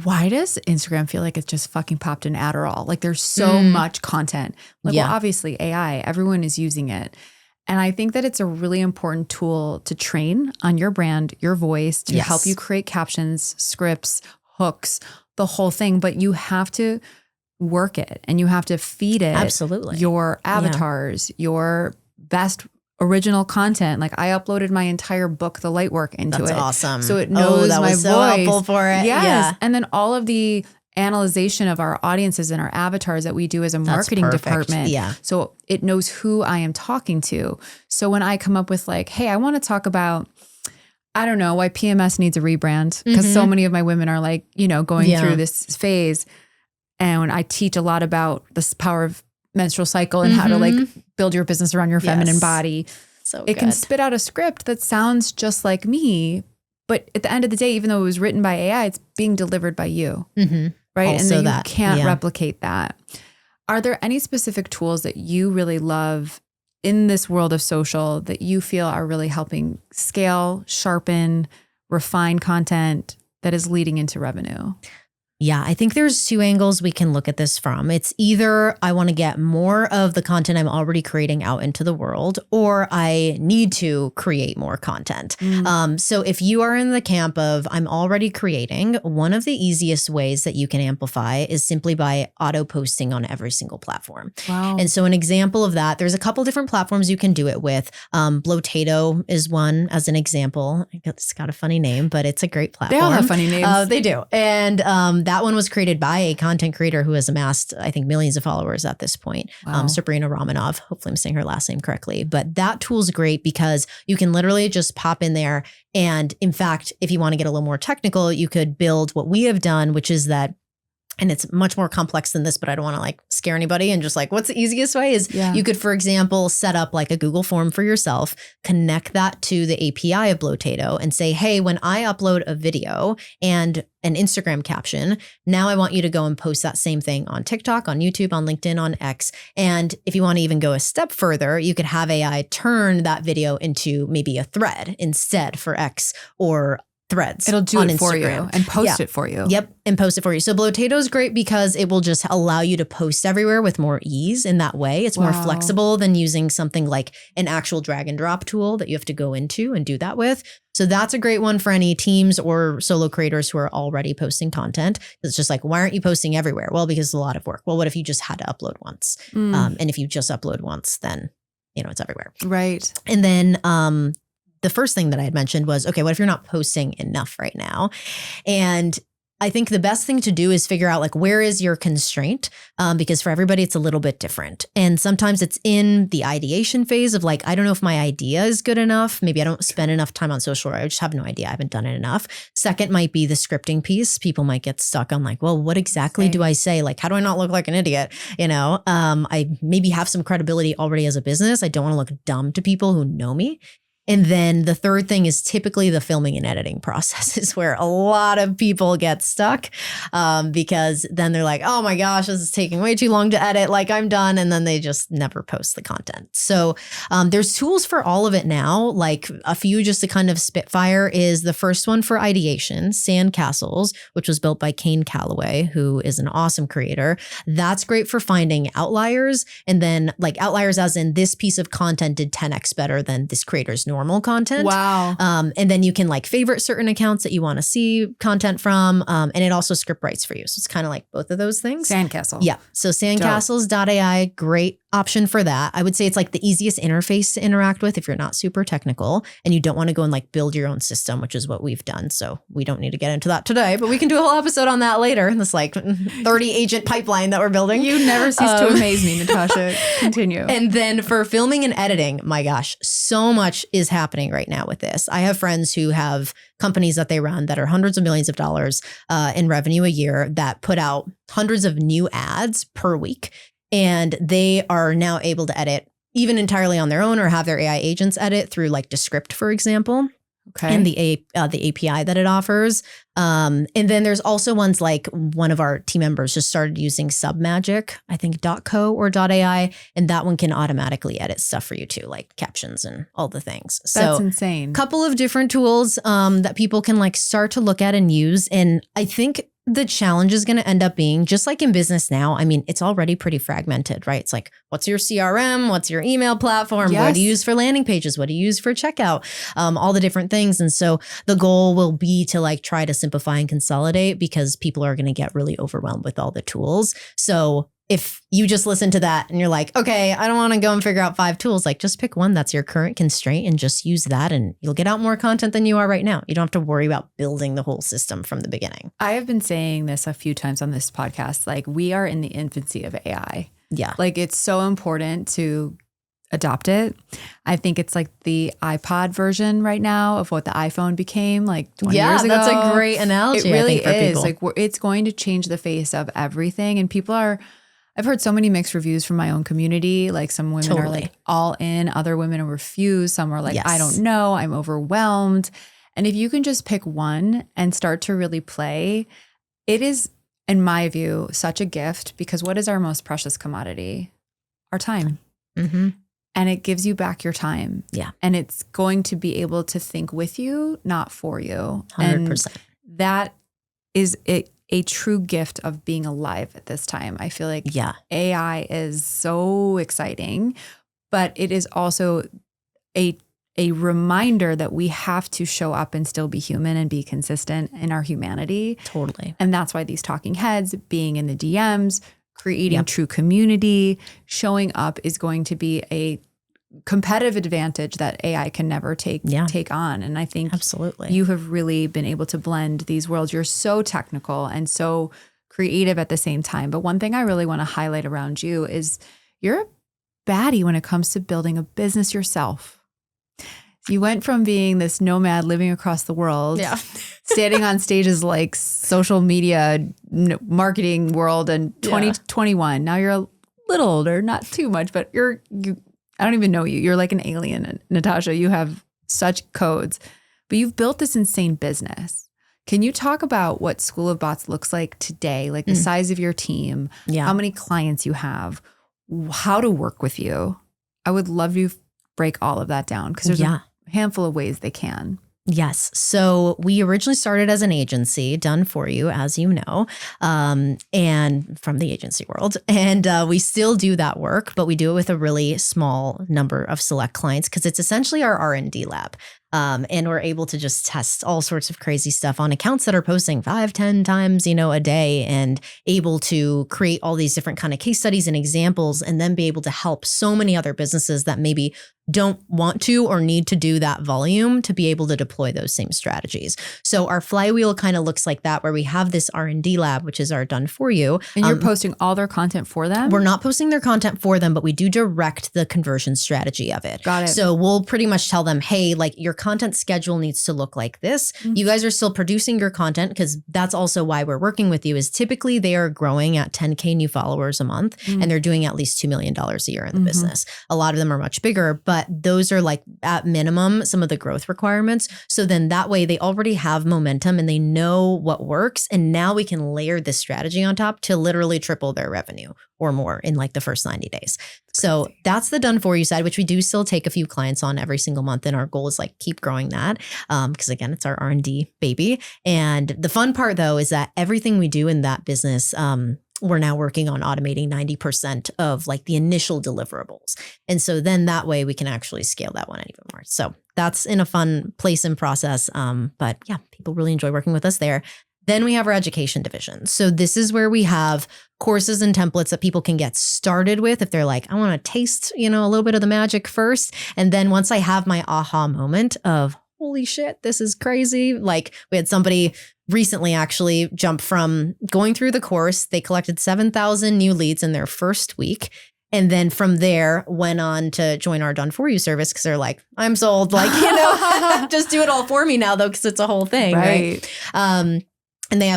why does Instagram feel like it's just fucking popped in Adderall? Like there's so much content. Like, well, obviously AI, everyone is using it. And I think that it's a really important tool to train on your brand, your voice, to help you create captions, scripts, hooks, the whole thing. But you have to work it and you have to feed it your avatars, your best original content. Like I uploaded my entire book, The Lightwork, into it. That's awesome. So it knows that my was so voice. helpful for it. Yes. Yeah. And then all of the analyzation of our audiences and our avatars that we do as a marketing department. Yeah. So it knows who I am talking to. So when I come up with like, hey, I want to talk about, I don't know, why PMS needs a rebrand, because so many of my women are like, you know, going through this phase. And when I teach a lot about this power of menstrual cycle and how to like build your business around your feminine body. So it can spit out a script that sounds just like me. But at the end of the day, even though it was written by AI, it's being delivered by you. Right. Also and then you can't replicate that. Are there any specific tools that you really love in this world of social that you feel are really helping scale, sharpen, refine content that is leading into revenue? Yeah, I think there's two angles we can look at this from. It's either I want to get more of the content I'm already creating out into the world, or I need to create more content. So if you are in the camp of I'm already creating, one of the easiest ways that you can amplify is simply by auto posting on every single platform. Wow. And so an example of that, there's a couple different platforms you can do it with. Blotato is one as an example. It's got a funny name, but it's a great platform. They all have funny names. They do. And that one was created by a content creator who has amassed, I think, millions of followers at this point. Sabrina Romanov. Hopefully I'm saying her last name correctly. But that tool's great because you can literally just pop in there. And in fact, if you want to get a little more technical, you could build what we have done, which is that, and it's much more complex than this, but I don't want to like scare anybody. And just like, what's the easiest way is you could, for example, set up like a Google form for yourself, connect that to the API of Blotato and say, hey, when I upload a video and an Instagram caption, now I want you to go and post that same thing on TikTok, on YouTube, on LinkedIn, on X. And if you want to even go a step further, you could have AI turn that video into maybe a thread instead for X or Threads. It'll do on it Instagram. for you and post it for you. Yep. And post it for you. So Blotato is great because it will just allow you to post everywhere with more ease in that way. It's more flexible than using something like an actual drag and drop tool that you have to go into and do that with. So that's a great one for any teams or solo creators who are already posting content. It's just like, why aren't you posting everywhere? Well, because it's a lot of work. Well, what if you just had to upload once? And if you just upload once, then, you know, it's everywhere. Right. And then, the first thing that I had mentioned was, okay, what if you're not posting enough right now? And I think the best thing to do is figure out like, where is your constraint? Because for everybody, it's a little bit different. And sometimes it's in the ideation phase of like, I don't know if my idea is good enough. Maybe I don't spend enough time on social, or I just have no idea. I haven't done it enough. Second might be the scripting piece. People might get stuck on like, well, what exactly do I say? Like, how do I not look like an idiot? You know, I maybe have some credibility already as a business. I don't want to look dumb to people who know me. And then the third thing is typically the filming and editing process is where a lot of people get stuck because then they're like, oh my gosh, this is taking way too long to edit. Like I'm done. And then they just never post the content. So there's tools for all of it now. Like a few just to kind of spitfire is the first one for ideation, Sandcastles, which was built by Kane Calloway, who is an awesome creator. That's great for finding outliers. And then like outliers as in this piece of content did 10x better than this creator's normal content. Wow. And then you can like favorite certain accounts that you want to see content from. And it also script writes for you. So it's kind of like both of those things. Sandcastle. Yeah. So sandcastles.ai, great option for that. I would say it's like the easiest interface to interact with if you're not super technical and you don't want to go and like build your own system, which is what we've done. So we don't need to get into that today, but we can do a whole episode on that later. This like 30 agent pipeline that we're building. You never cease to amaze me, Natasha. Continue. And then for filming and editing, my gosh, so much is happening right now with this. I have friends who have companies that they run that are hundreds of millions of dollars in revenue a year that put out hundreds of new ads per week. And they are now able to edit even entirely on their own or have their AI agents edit through like Descript, for example. Okay. And the API that it offers. And then there's also ones like one of our team members just started using Submagic, I think .co or .ai, and that one can automatically edit stuff for you too, like captions and all the things. That's insane. Couple of different tools that people can like start to look at and use. And I think the challenge is going to end up being just like in business now. I mean, it's already pretty fragmented, right? It's like, what's your CRM? What's your email platform? Yes. What do you use for landing pages? What do you use for checkout? All the different things. And so the goal will be to like try to simplify and consolidate because people are going to get really overwhelmed with all the tools. So if you just listen to that and you're like, okay, I don't want to go and figure out 5 tools, like just pick one that's your current constraint and just use that and you'll get out more content than you are right now. You don't have to worry about building the whole system from the beginning. I have been saying this a few times on this podcast, like we are in the infancy of AI. Yeah. Like it's so important to adopt it. I think it's like the iPod version right now of what the iPhone became like 20 years ago. That's a great analogy. It really I think, for is. people. Like it's going to change the face of everything. And people are, I've heard so many mixed reviews from my own community. Like some women are like all in, other women are refused. Some are like, Yes. I don't know, I'm overwhelmed. And if you can just pick one and start to really play, it is, in my view, such a gift because what is our most precious commodity? Our time. Mm-hmm. And it gives you back your time. Yeah. And it's going to be able to think with you, not for you. 100%. And that is a true gift of being alive at this time. I feel like AI is so exciting, but it is also a reminder that we have to show up and still be human and be consistent in our humanity. Totally. And that's why these talking heads, being in the DMs, creating true community, showing up is going to be a competitive advantage that AI can never take on. And I think absolutely you have really been able to blend these worlds. You're so technical and so creative at the same time. But one thing I really want to highlight around you is you're a baddie when it comes to building a business yourself. You went from being this nomad living across the world, standing on stages like social media, marketing world in 2021. Now you're a little older, not too much, but I don't even know you. You're like an alien, Natasha. You have such codes, but you've built this insane business. Can you talk about what School of Bots looks like today? Like the size of your team, how many clients you have, how to work with you? I would love you to break all of that down because there's a handful of ways they can. Yes. So we originally started as an agency, done for you, as you know, and from the agency world. And we still do that work, but we do it with a really small number of select clients because it's essentially our R&D lab. And we're able to just test all sorts of crazy stuff on accounts that are posting 5-10 times, a day and able to create all these different kind of case studies and examples and then be able to help so many other businesses that maybe don't want to or need to do that volume to be able to deploy those same strategies. So our flywheel kind of looks like that, where we have this R&D lab, which is our done for you. And you're posting all their content for them? We're not posting their content for them, but we do direct the conversion strategy of it. Got it. So we'll pretty much tell them, hey, like your content schedule needs to look like this. You guys are still producing your content because that's also why we're working with you is typically they are growing at 10K new followers a month and they're doing at least $2 million a year in the business. A lot of them are much bigger, but those are like at minimum some of the growth requirements. So then that way they already have momentum and they know what works. And now we can layer this strategy on top to literally triple their revenue or more in like the first 90 days. So that's the done for you side, which we do still take a few clients on every single month. And our goal is like keep growing that because again, it's our R&D baby. And the fun part though is that everything we do in that business, we're now working on automating 90% of like the initial deliverables. And so then that way we can actually scale that one even more. So that's in a fun place and process. But yeah, people really enjoy working with us there. Then we have our education division. So this is where we have courses and templates that people can get started with if they're like, I want to taste, a little bit of the magic first. And then once I have my aha moment of, holy shit, this is crazy. Like we had somebody recently actually jump from going through the course. They collected 7,000 new leads in their first week. And then from there went on to join our done for you service because they're like, I'm sold. Like, just do it all for me now though, because it's a whole thing. Right. And they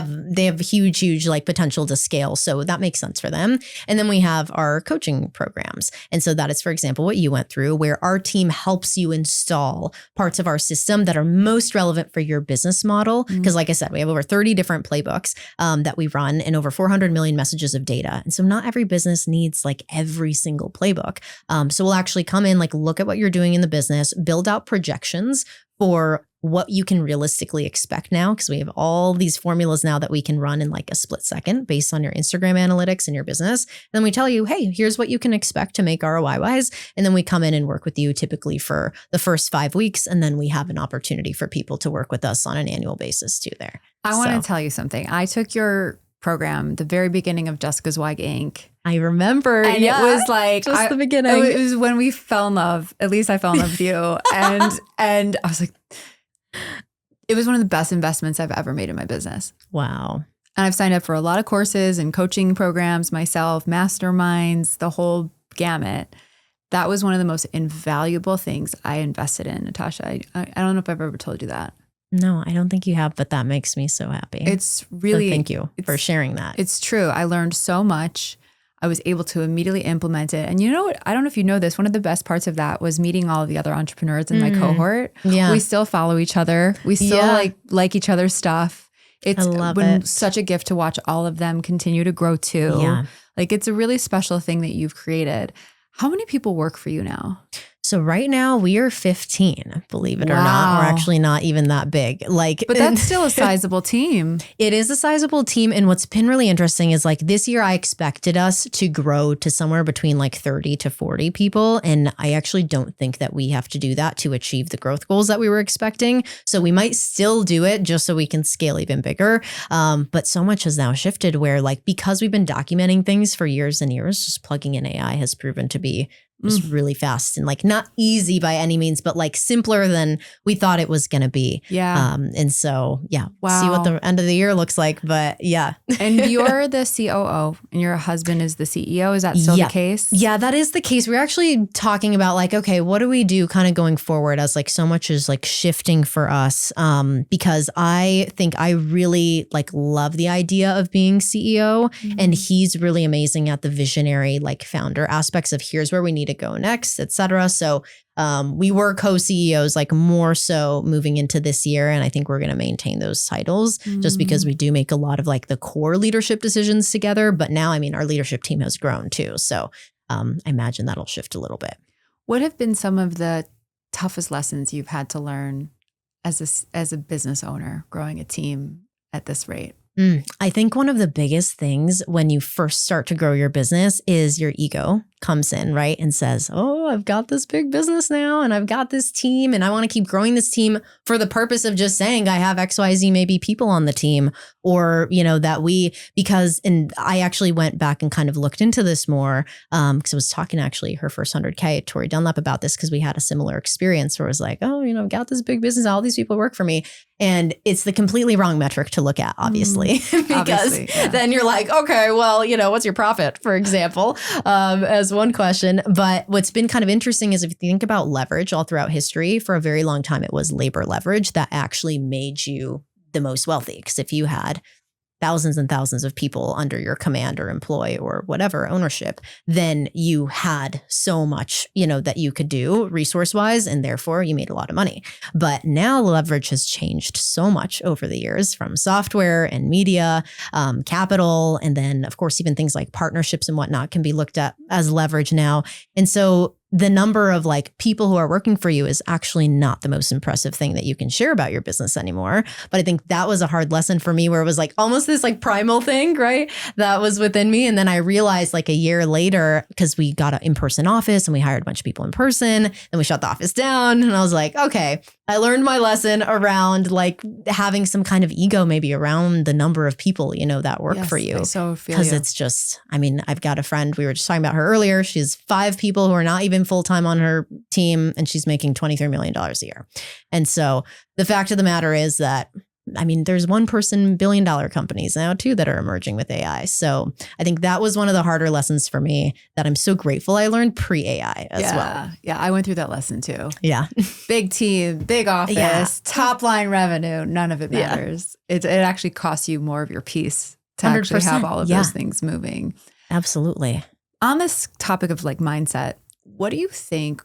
have huge like potential to scale. So that makes sense for them. And then we have our coaching programs. And so that is, for example, what you went through, where our team helps you install parts of our system that are most relevant for your business model. Because like I said, we have over 30 different playbooks that we run and over 400 million messages of data. And so not every business needs like every single playbook. So we'll actually come in, like look at what you're doing in the business, build out projections for what you can realistically expect now, because we have all these formulas now that we can run in like a split second based on your Instagram analytics and your business. And then we tell you, hey, here's what you can expect to make ROI wise. And then we come in and work with you typically for the first 5 weeks. And then we have an opportunity for people to work with us on an annual basis too there. I want to tell you something. I took your program, the very beginning of Jessica's Wag Inc. I remember. And it was like just the beginning. It was when we fell in love. At least I fell in love with you. And I was like, it was one of the best investments I've ever made in my business. Wow. And I've signed up for a lot of courses and coaching programs myself, masterminds, the whole gamut. That was one of the most invaluable things I invested in, Natasha. I don't know if I've ever told you that. No, I don't think you have, but that makes me so happy. It's really, so thank you for sharing that. It's true. I learned so much. I was able to immediately implement it. And you know what? I don't know if you know this. One of the best parts of that was meeting all of the other entrepreneurs in my cohort. Yeah. We still follow each other. We still like each other's stuff. It's been such a gift to watch all of them continue to grow too. Yeah. Like it's a really special thing that you've created. How many people work for you now? So right now we are 15, believe it or not. We're actually not even that big. But that's still a sizable team. It is a sizable team. And what's been really interesting is like this year I expected us to grow to somewhere between like 30 to 40 people. And I actually don't think that we have to do that to achieve the growth goals that we were expecting. So we might still do it just so we can scale even bigger. But so much has now shifted where like, because we've been documenting things for years and years, just plugging in AI has proven to be just really fast and like not easy by any means, but like simpler than we thought it was going to be. Yeah. And so, yeah, wow. See what the end of the year looks like. But yeah. And you're the COO and your husband is the CEO. Is that still the case? Yeah, that is the case. We're actually talking about like, okay, what do we do kind of going forward as like so much is like shifting for us? Because I think I really like love the idea of being CEO and he's really amazing at the visionary like founder aspects of here's where we need to go next, et cetera. So we were co-CEOs like more so moving into this year. And I think we're going to maintain those titles just because we do make a lot of like the core leadership decisions together. But now, I mean, our leadership team has grown too. So I imagine that'll shift a little bit. What have been some of the toughest lessons you've had to learn as a business owner, growing a team at this rate? I think one of the biggest things when you first start to grow your business is your ego comes in, right? And says, oh, I've got this big business now and I've got this team and I want to keep growing this team for the purpose of just saying I have XYZ maybe people on the team or, you know, that and I actually went back and kind of looked into this more because I was talking to actually her first 100K, Tori Dunlap, about this because we had a similar experience where it was like, oh, you know, I've got this big business, all these people work for me. And it's the completely wrong metric to look at, obviously, because then you're like, okay, well, you know, what's your profit, for example, as one question. But what's been kind of interesting is if you think about leverage all throughout history, for a very long time, it was labor leverage that actually made you the most wealthy. Because if you had thousands and thousands of people under your command or employ or whatever ownership, then you had so much, you know, that you could do resource wise, and therefore you made a lot of money. But now leverage has changed so much over the years from software and media, capital, and then of course, even things like partnerships and whatnot can be looked at as leverage now. And so the number of like people who are working for you is actually not the most impressive thing that you can share about your business anymore. But I think that was a hard lesson for me where it was like almost this like primal thing, right? That was within me. And then I realized like a year later, because we got an in-person office and we hired a bunch of people in person and we shut the office down. And I was like, okay, I learned my lesson around like having some kind of ego maybe around the number of people, you know, that work for you. I so feel because it's just, I mean, I've got a friend, we were just talking about her earlier. She's 5 people who are not even full-time on her team and she's making $23 million a year. And so the fact of the matter is that, I mean, there's one-person billion-dollar companies now too that are emerging with AI. So I think that was one of the harder lessons for me that I'm so grateful I learned pre-AI as well. Yeah, I went through that lesson too. Yeah. Big team, big office, top line revenue, none of it matters. It actually costs you more of your peace to actually have all of those things moving. Absolutely. On this topic of like mindset, what do you think?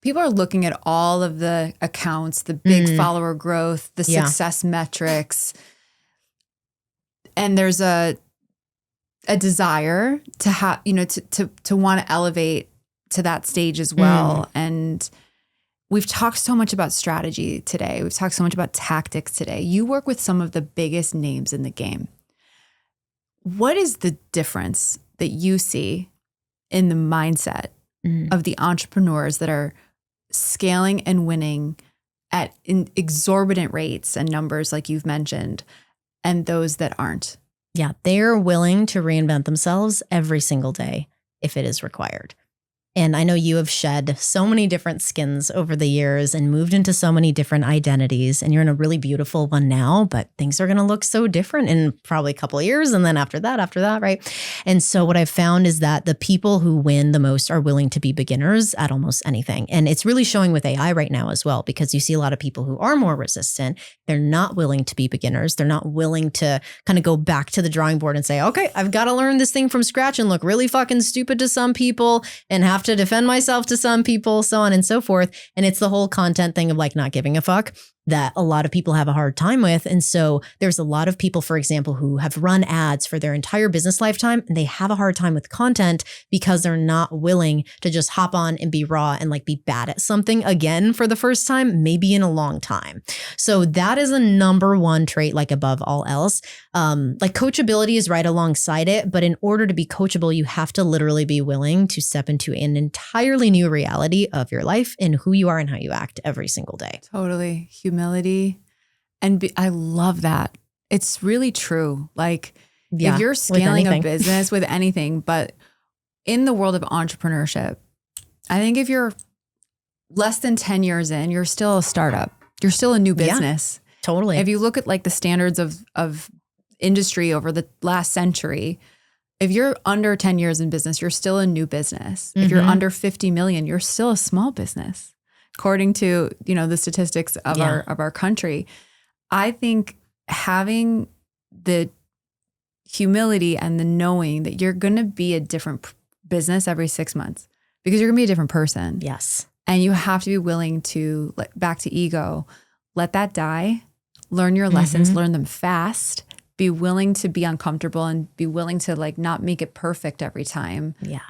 People are looking at all of the accounts, the big follower growth, the success metrics, and there's a desire to have, you know, to want to elevate to that stage as well. And we've talked so much about strategy today. We've talked so much about tactics today. You work with some of the biggest names in the game. What is the difference that you see in the mindset of the entrepreneurs that are scaling and winning at exorbitant rates and numbers like you've mentioned, and those that aren't? Yeah, they're willing to reinvent themselves every single day if it is required. And I know you have shed so many different skins over the years and moved into so many different identities, and you're in a really beautiful one now, but things are going to look so different in probably a couple of years. And then after that, right? And so what I've found is that the people who win the most are willing to be beginners at almost anything. And it's really showing with AI right now as well, because you see a lot of people who are more resistant. They're not willing to be beginners. They're not willing to kind of go back to the drawing board and say, okay, I've got to learn this thing from scratch and look really fucking stupid to some people and have to defend myself to some people, so on and so forth. And it's the whole content thing of like not giving a fuck that a lot of people have a hard time with. And so there's a lot of people, for example, who have run ads for their entire business lifetime, and they have a hard time with content because they're not willing to just hop on and be raw and like be bad at something again for the first time, maybe in a long time. So that is a number one trait, like above all else. Like coachability is right alongside it, but in order to be coachable, you have to literally be willing to step into an entirely new reality of your life and who you are and how you act every single day. Totally. Humility. And I love that. It's really true. Like if you're scaling a business with anything, but in the world of entrepreneurship, I think if you're less than 10 years in, you're still a startup. You're still a new business. Yeah, totally. If you look at like the standards of industry over the last century, if you're under 10 years in business, you're still a new business. If you're under 50 million, you're still a small business. According to, the statistics of our country. I think having the humility and the knowing that you're going to be a different business every 6 months because you're going to be a different person. Yes. And you have to be willing to, back to ego, let that die, learn your lessons, learn them fast, be willing to be uncomfortable and be willing to like not make it perfect every time. Yeah.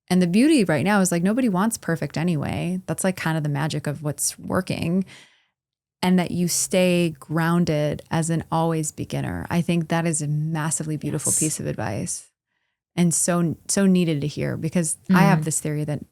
And the beauty right now is like nobody wants perfect anyway. That's like kind of the magic of what's working. And that you stay grounded as an always beginner. I think that is a massively beautiful piece of advice. And so needed to hear, because I have this theory that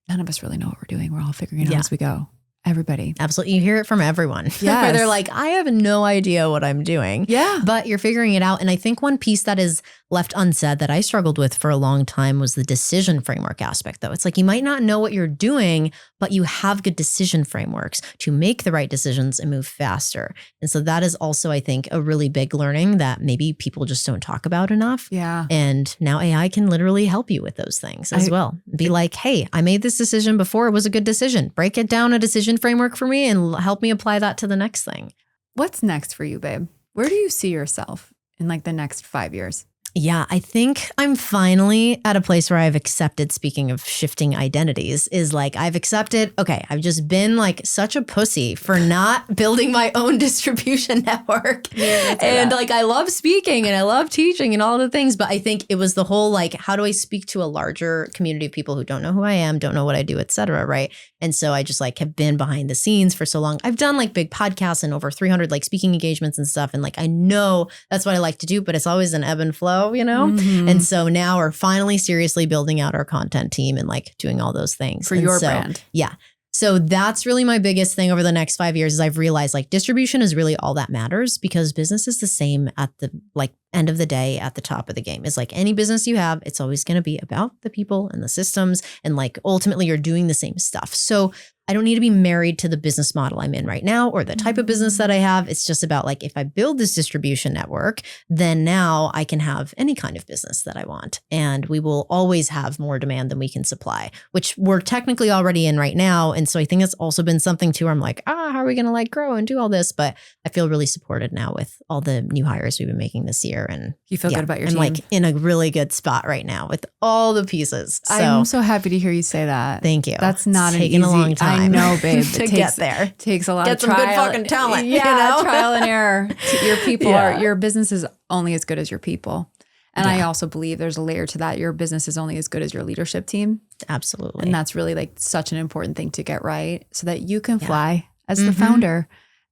none of us really know what we're doing. We're all figuring it out as we go. Everybody. Absolutely. You hear it from everyone. Yes. Where they're like, I have no idea what I'm doing. Yeah. But you're figuring it out. And I think one piece that is left unsaid that I struggled with for a long time was the decision framework aspect, though. It's like you might not know what you're doing, but you have good decision frameworks to make the right decisions and move faster. And so that is also, I think, a really big learning that maybe people just don't talk about enough. Yeah. And now AI can literally help you with those things as well. Be like, hey, I made this decision before. It was a good decision. Break it down a decision framework for me and help me apply that to the next thing. What's next for you, babe? Where do you see yourself in like the next 5 years? Yeah, I think I'm finally at a place where I've accepted, speaking of shifting identities, is like I've accepted, okay, I've just been like such a pussy for not building my own distribution network. And like I love speaking and I love teaching and all the things, but I think it was the whole like, how do I speak to a larger community of people who don't know who I am, don't know what I do, et cetera, right? And so I just like have been behind the scenes for so long. I've done like big podcasts and over 300 like speaking engagements and stuff. And like I know that's what I like to do, but it's always an ebb and flow. And so now we're finally seriously building out our content team and like doing all those things. For your brand. Yeah. So that's really my biggest thing over the next 5 years is I've realized like distribution is really all that matters because business is the same at the like end of the day at the top of the game. It's like any business you have, it's always going to be about the people and the systems. And like ultimately you're doing the same stuff. So I don't need to be married to the business model I'm in right now or the type of business that I have. It's just about like, if I build this distribution network, then now I can have any kind of business that I want. And we will always have more demand than we can supply, which we're technically already in right now. And so I think it's also been something too, where I'm like, how are we going to like grow and do all this? But I feel really supported now with all the new hires we've been making this year. And you feel good about your team. I'm like in a really good spot right now with all the pieces. So I'm so happy to hear you say that. Thank you. That's not it's taken a long time. I know, babe. to get there. Takes a lot Get of some trial. good fucking talent. Yeah, trial and error. Your people Yeah. your business is only as good as your people. And I also believe there's a layer to that. Your business is only as good as your leadership team. Absolutely. And that's really like such an important thing to get right so that you can fly as the founder.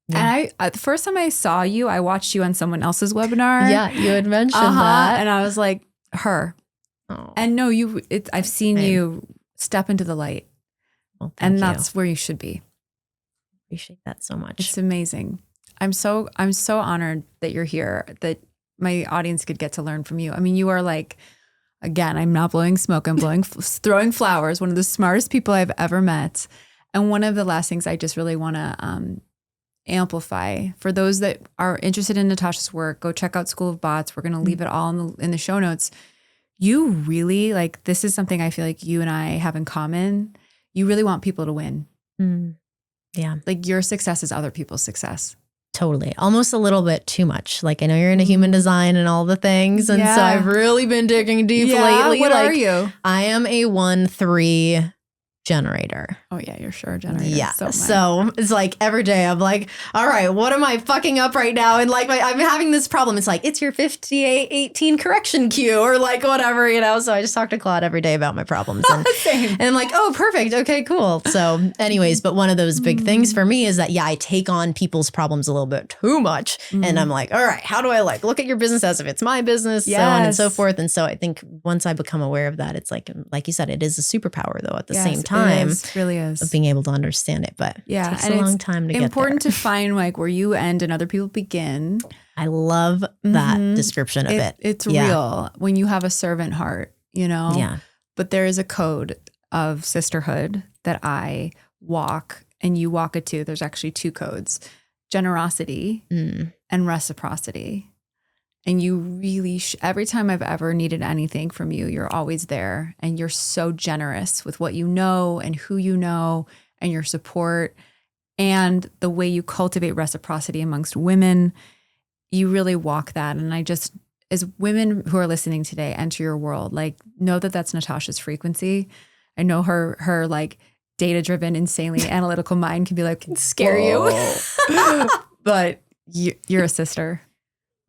Yeah. And the first time I saw you, I watched you on someone else's webinar. Yeah, you had mentioned that. And I was like, her. Oh. And no, I've seen you step into the light. Well, and that's where you should be. Appreciate that so much. It's amazing. I'm so honored that you're here, that my audience could get to learn from you. I mean, you are like, again, I'm not blowing smoke. I'm throwing flowers. One of the smartest people I've ever met. And one of the last things I just really want to amplify for those that are interested in Natasha's work, go check out School of Bots. We're going to leave it all in the show notes. You really like, this is something I feel like you and I have in common. You really want people to win. Yeah. Like your success is other people's success. Totally. Almost a little bit too much. Like I know you're into human design and all the things. And so I've really been digging deep lately. What are you? I am a 1-3 generator. Oh yeah, you're sure a generator. Yeah. So it's like every day I'm like, all right, what am I fucking up right now? And like I'm having this problem. It's like, it's your 5818 correction cue or like whatever, you know? So I just talk to Claude every day about my problems. And I'm like, oh, perfect. Okay, cool. So anyways, but one of those big things for me is that, I take on people's problems a little bit too much. And I'm like, all right, how do I like look at your business as if it's my business, so on and so forth. And so I think once I become aware of that, it's like you said, it is a superpower though at the same time. It really is. Of being able to understand it, but it takes a long time to get there. Important to find like where you end and other people begin. I love that description of it. It's real when you have a servant heart, you know? Yeah. But there is a code of sisterhood that I walk and you walk it too. There's actually 2 codes, generosity and reciprocity. And you really, every time I've ever needed anything from you, you're always there. And you're so generous with what you know and who you know and your support and the way you cultivate reciprocity amongst women. You really walk that. And I just, as women who are listening today enter your world, like know that that's Natasha's frequency. I know her like data-driven, insanely analytical mind can be like, scare you. But you're a sister.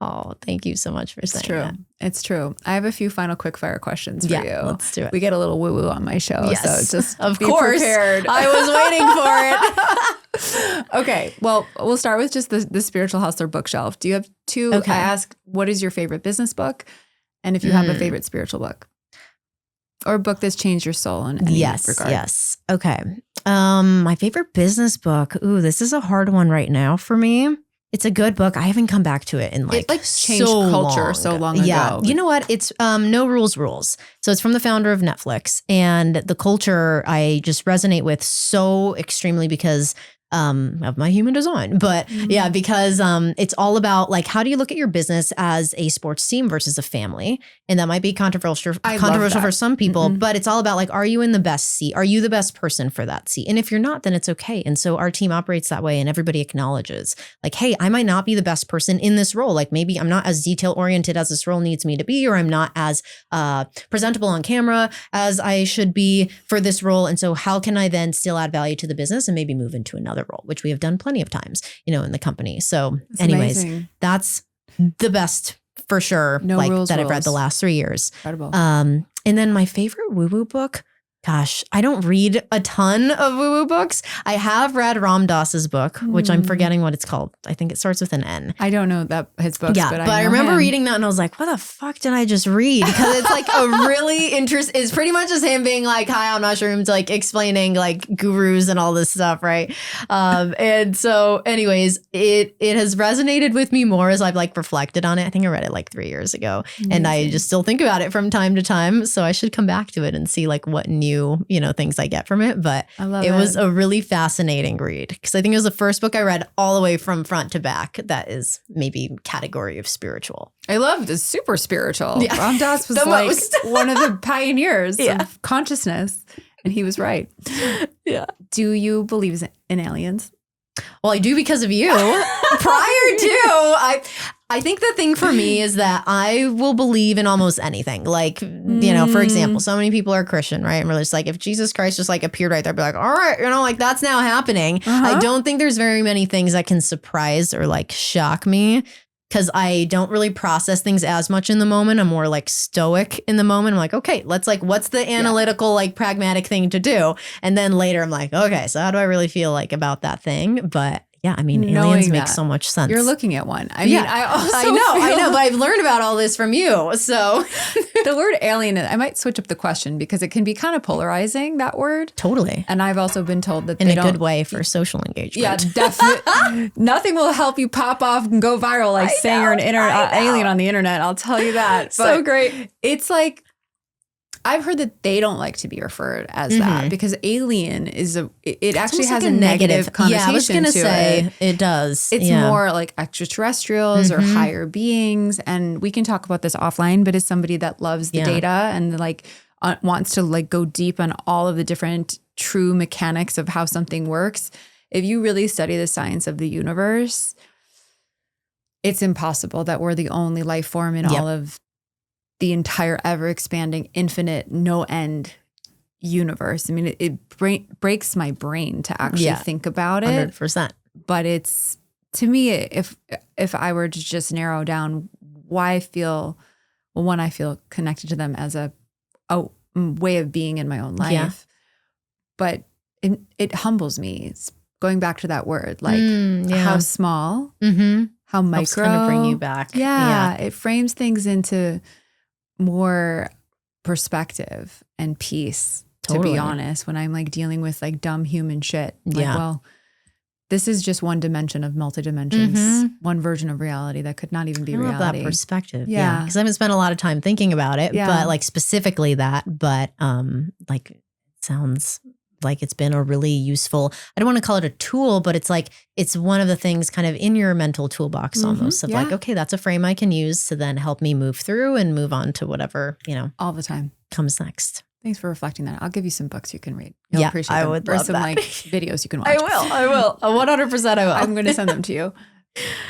Oh, thank you so much for saying that. It's true. I have a few final quick fire questions for you. Let's do it. We get a little woo-woo on my show. Yes, so just of be course. Prepared. I was waiting for it. Okay. Well, we'll start with just the Spiritual Hustler bookshelf. Do you have 2? Okay. I asked, what is your favorite business book? And if you have a favorite spiritual book or a book that's changed your soul in any regard. Yes. Okay. My favorite business book. Ooh, this is a hard one right now for me. It's a good book. I haven't come back to it in like changed culture so long ago. Yeah. You know what? It's No Rules Rules. So it's from the founder of Netflix. And the culture I just resonate with so extremely because of my human design. But because it's all about like, how do you look at your business as a sports team versus a family? And that might be controversial for some people, but it's all about like, are you in the best seat? Are you the best person for that seat? And if you're not, then it's okay. And so our team operates that way and everybody acknowledges like, hey, I might not be the best person in this role. Like maybe I'm not as detail oriented as this role needs me to be, or I'm not as presentable on camera as I should be for this role. And so how can I then still add value to the business and maybe move into another role, which we have done plenty of times, in the company. So anyways, that's the best for sure. I've read the last 3 years. Incredible. And then my favorite woo-woo book, gosh, I don't read a ton of woo-woo books. I have read Ram Dass's book, which I'm forgetting what it's called. I think it starts with an N. I don't know his books, but I remember reading that and I was like, what the fuck did I just read? Because it's like a really it's pretty much just him being like high on mushrooms, like explaining like gurus and all this stuff, right? And so anyways, it has resonated with me more as I've like reflected on it. I think I read it like 3 years ago. Amazing. And I just still think about it from time to time. So I should come back to it and see like what new things I get from it. But it was a really fascinating read because I think it was the first book I read all the way from front to back that is maybe category of spiritual. I love the super spiritual. Yeah. Ram Dass was like one of the pioneers of consciousness, and he was right. Yeah. Do you believe in aliens? Well, I do because of you. Prior to, I think the thing for me is that I will believe in almost anything. Like, for example, so many people are Christian, right? And we're just like, if Jesus Christ just like appeared right there, I'd be like, all right, like that's now happening. I don't think there's very many things that can surprise or like shock me because I don't really process things as much in the moment. I'm more like stoic in the moment. I'm like, okay, let's like, what's the analytical, like pragmatic thing to do? And then later I'm like, okay, so how do I really feel like about that thing? But yeah, I mean, aliens make so much sense. You're looking at one. I mean, I know, but I've learned about all this from you. So the word alien, I might switch up the question because it can be kind of polarizing, that word. Totally. And I've also been told that in a good way for social engagement. Yeah, definitely. Nothing will help you pop off and go viral like saying you're an alien on the internet. I'll tell you that. But so great. It's like, I've heard that they don't like to be referred as that because alien is it actually has like a negative connotation. Yeah, I was going to say it does. It's more like extraterrestrials or higher beings. And we can talk about this offline, but as somebody that loves the data and like wants to like go deep on all of the different true mechanics of how something works, if you really study the science of the universe, it's impossible that we're the only life form in all of the entire ever expanding, infinite, no end universe. I mean, it breaks my brain to actually think about it. 100%. But it's, to me, if I were to just narrow down why I feel, well, one, I feel connected to them as a way of being in my own life. Yeah. But it humbles me. It's going back to that word, like how small, how micro. Helps kind of bring you back. Yeah, it frames things into more perspective and peace, to be honest, when I'm like dealing with like dumb human shit. Like, well, this is just one dimension of multi-dimensions, one version of reality that could not even be reality. I love that perspective. Yeah. Because I haven't spent a lot of time thinking about it, but like specifically that, but like it sounds like it's been a really useful, I don't want to call it a tool, but it's like, it's one of the things kind of in your mental toolbox almost of like, okay, that's a frame I can use to then help me move through and move on to whatever, all the time comes next. Thanks for reflecting that. I'll give you some books you can read. You'll appreciate them. I would or love some that. like videos you can watch. I will. 100% I will. I'm going to send them to you.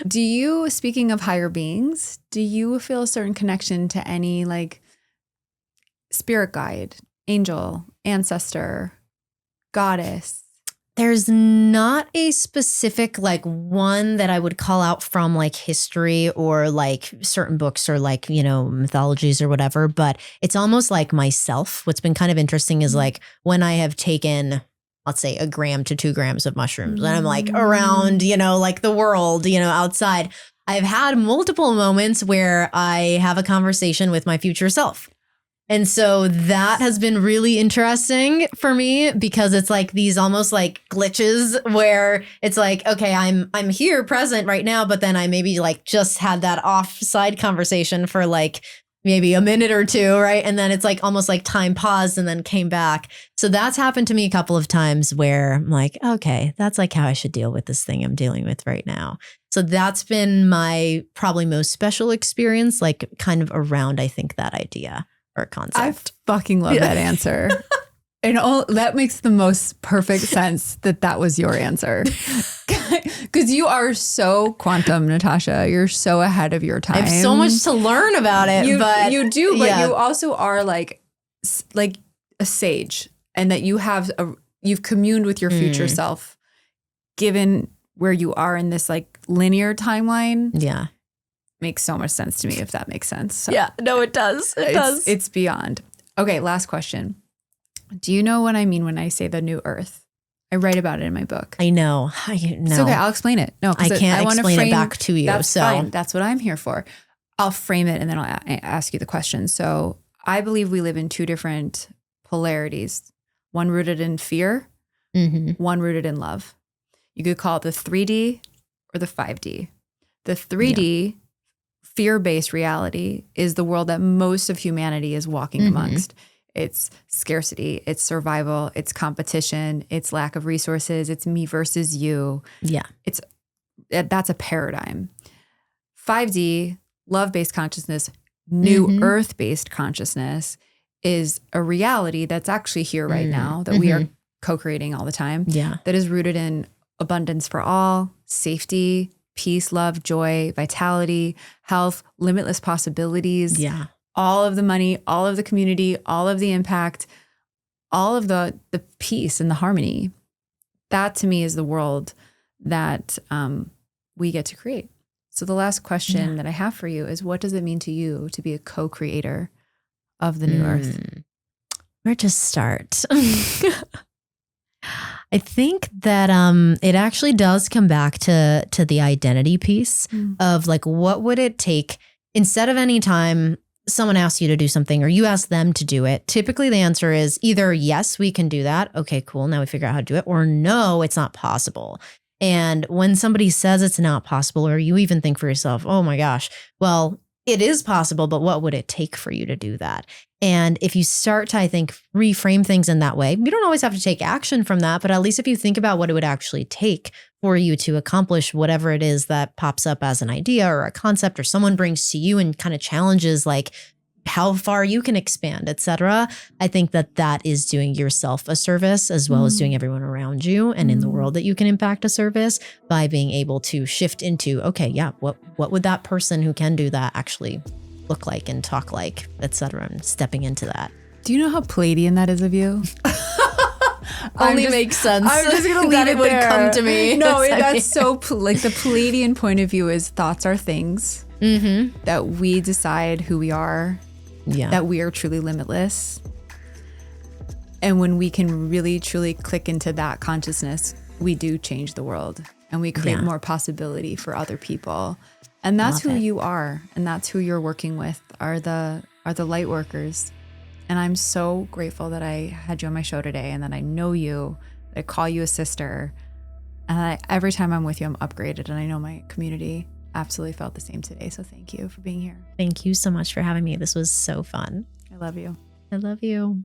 Do you, speaking of higher beings, do you feel a certain connection to any like spirit guide, angel, ancestor, goddess? There's not a specific like one that I would call out from like history or like certain books or like, mythologies or whatever, but it's almost like myself. What's been kind of interesting is like when I have taken, let's say 1 gram to 2 grams of mushrooms and I'm like around, like the world, outside, I've had multiple moments where I have a conversation with my future self. And so that has been really interesting for me because it's like these almost like glitches where it's like, okay, I'm here present right now, but then I maybe like just had that offside conversation for like maybe a minute or two, right? And then it's like almost like time paused and then came back. So that's happened to me a couple of times where I'm like, okay, that's like how I should deal with this thing I'm dealing with right now. So that's been my probably most special experience, like kind of around, I think, that idea. Or concept. I fucking love that answer. And that makes the most perfect sense that was your answer. Because you are so quantum, Natasha. You're so ahead of your time. I have so much to learn about it. You do, but you also are like a sage, and that you've communed with your future self, given where you are in this like linear timeline. Yeah. Makes so much sense to me, if that makes sense. So yeah, no, it does. It does. It's beyond. Okay, last question. Do you know what I mean when I say the new earth? I write about it in my book. I know. It's okay, I'll explain it. No, I can't explain it back to you. That's fine. That's what I'm here for. I'll frame it and then I'll ask you the question. So I believe we live in 2 different polarities. One rooted in fear, one rooted in love. You could call it the 3D or the 5D. The 3D fear-based reality is the world that most of humanity is walking amongst. It's scarcity, it's survival, it's competition, it's lack of resources, it's me versus you. Yeah. That's a paradigm. 5D, love-based consciousness, new earth-based consciousness is a reality that's actually here right now that we are co-creating all the time. Yeah. That is rooted in abundance for all, safety, peace, love, joy, vitality, health, limitless possibilities. Yeah. All of the money, all of the community, all of the impact, all of the peace and the harmony. That to me is the world that we get to create. So the last question Yeah. that I have for you is, what does it mean to you to be a co-creator of the new earth? Where to start? I think that it actually does come back to the identity piece of like, what would it take instead of any time someone asks you to do something or you ask them to do it? Typically the answer is either yes, we can do that. Okay, cool. Now we figure out how to do it, or no, it's not possible. And when somebody says it's not possible, or you even think for yourself, oh my gosh, well, it is possible, but what would it take for you to do that? And if you start to, I think, reframe things in that way, you don't always have to take action from that, but at least if you think about what it would actually take for you to accomplish whatever it is that pops up as an idea or a concept or someone brings to you and kind of challenges like how far you can expand, et cetera, I think that that is doing yourself a service as well as doing everyone around you and in the world that you can impact a service by being able to shift into, okay, yeah, what would that person who can do that actually look like and talk like, et cetera, and stepping into that. Do you know how Palladian that is of you? Only makes sense. I'm just going to leave that it it would there. come to me. No, that's so, like the Palladian point of view is thoughts are things, that we decide who we are, that we are truly limitless. And when we can really, truly click into that consciousness, we do change the world and we create more possibility for other people. And that's who you are. And that's who you're working with are the light workers. And I'm so grateful that I had you on my show today and that I know you, that I call you a sister. And every time I'm with you, I'm upgraded. And I know my community absolutely felt the same today. So thank you for being here. Thank you so much for having me. This was so fun. I love you. I love you.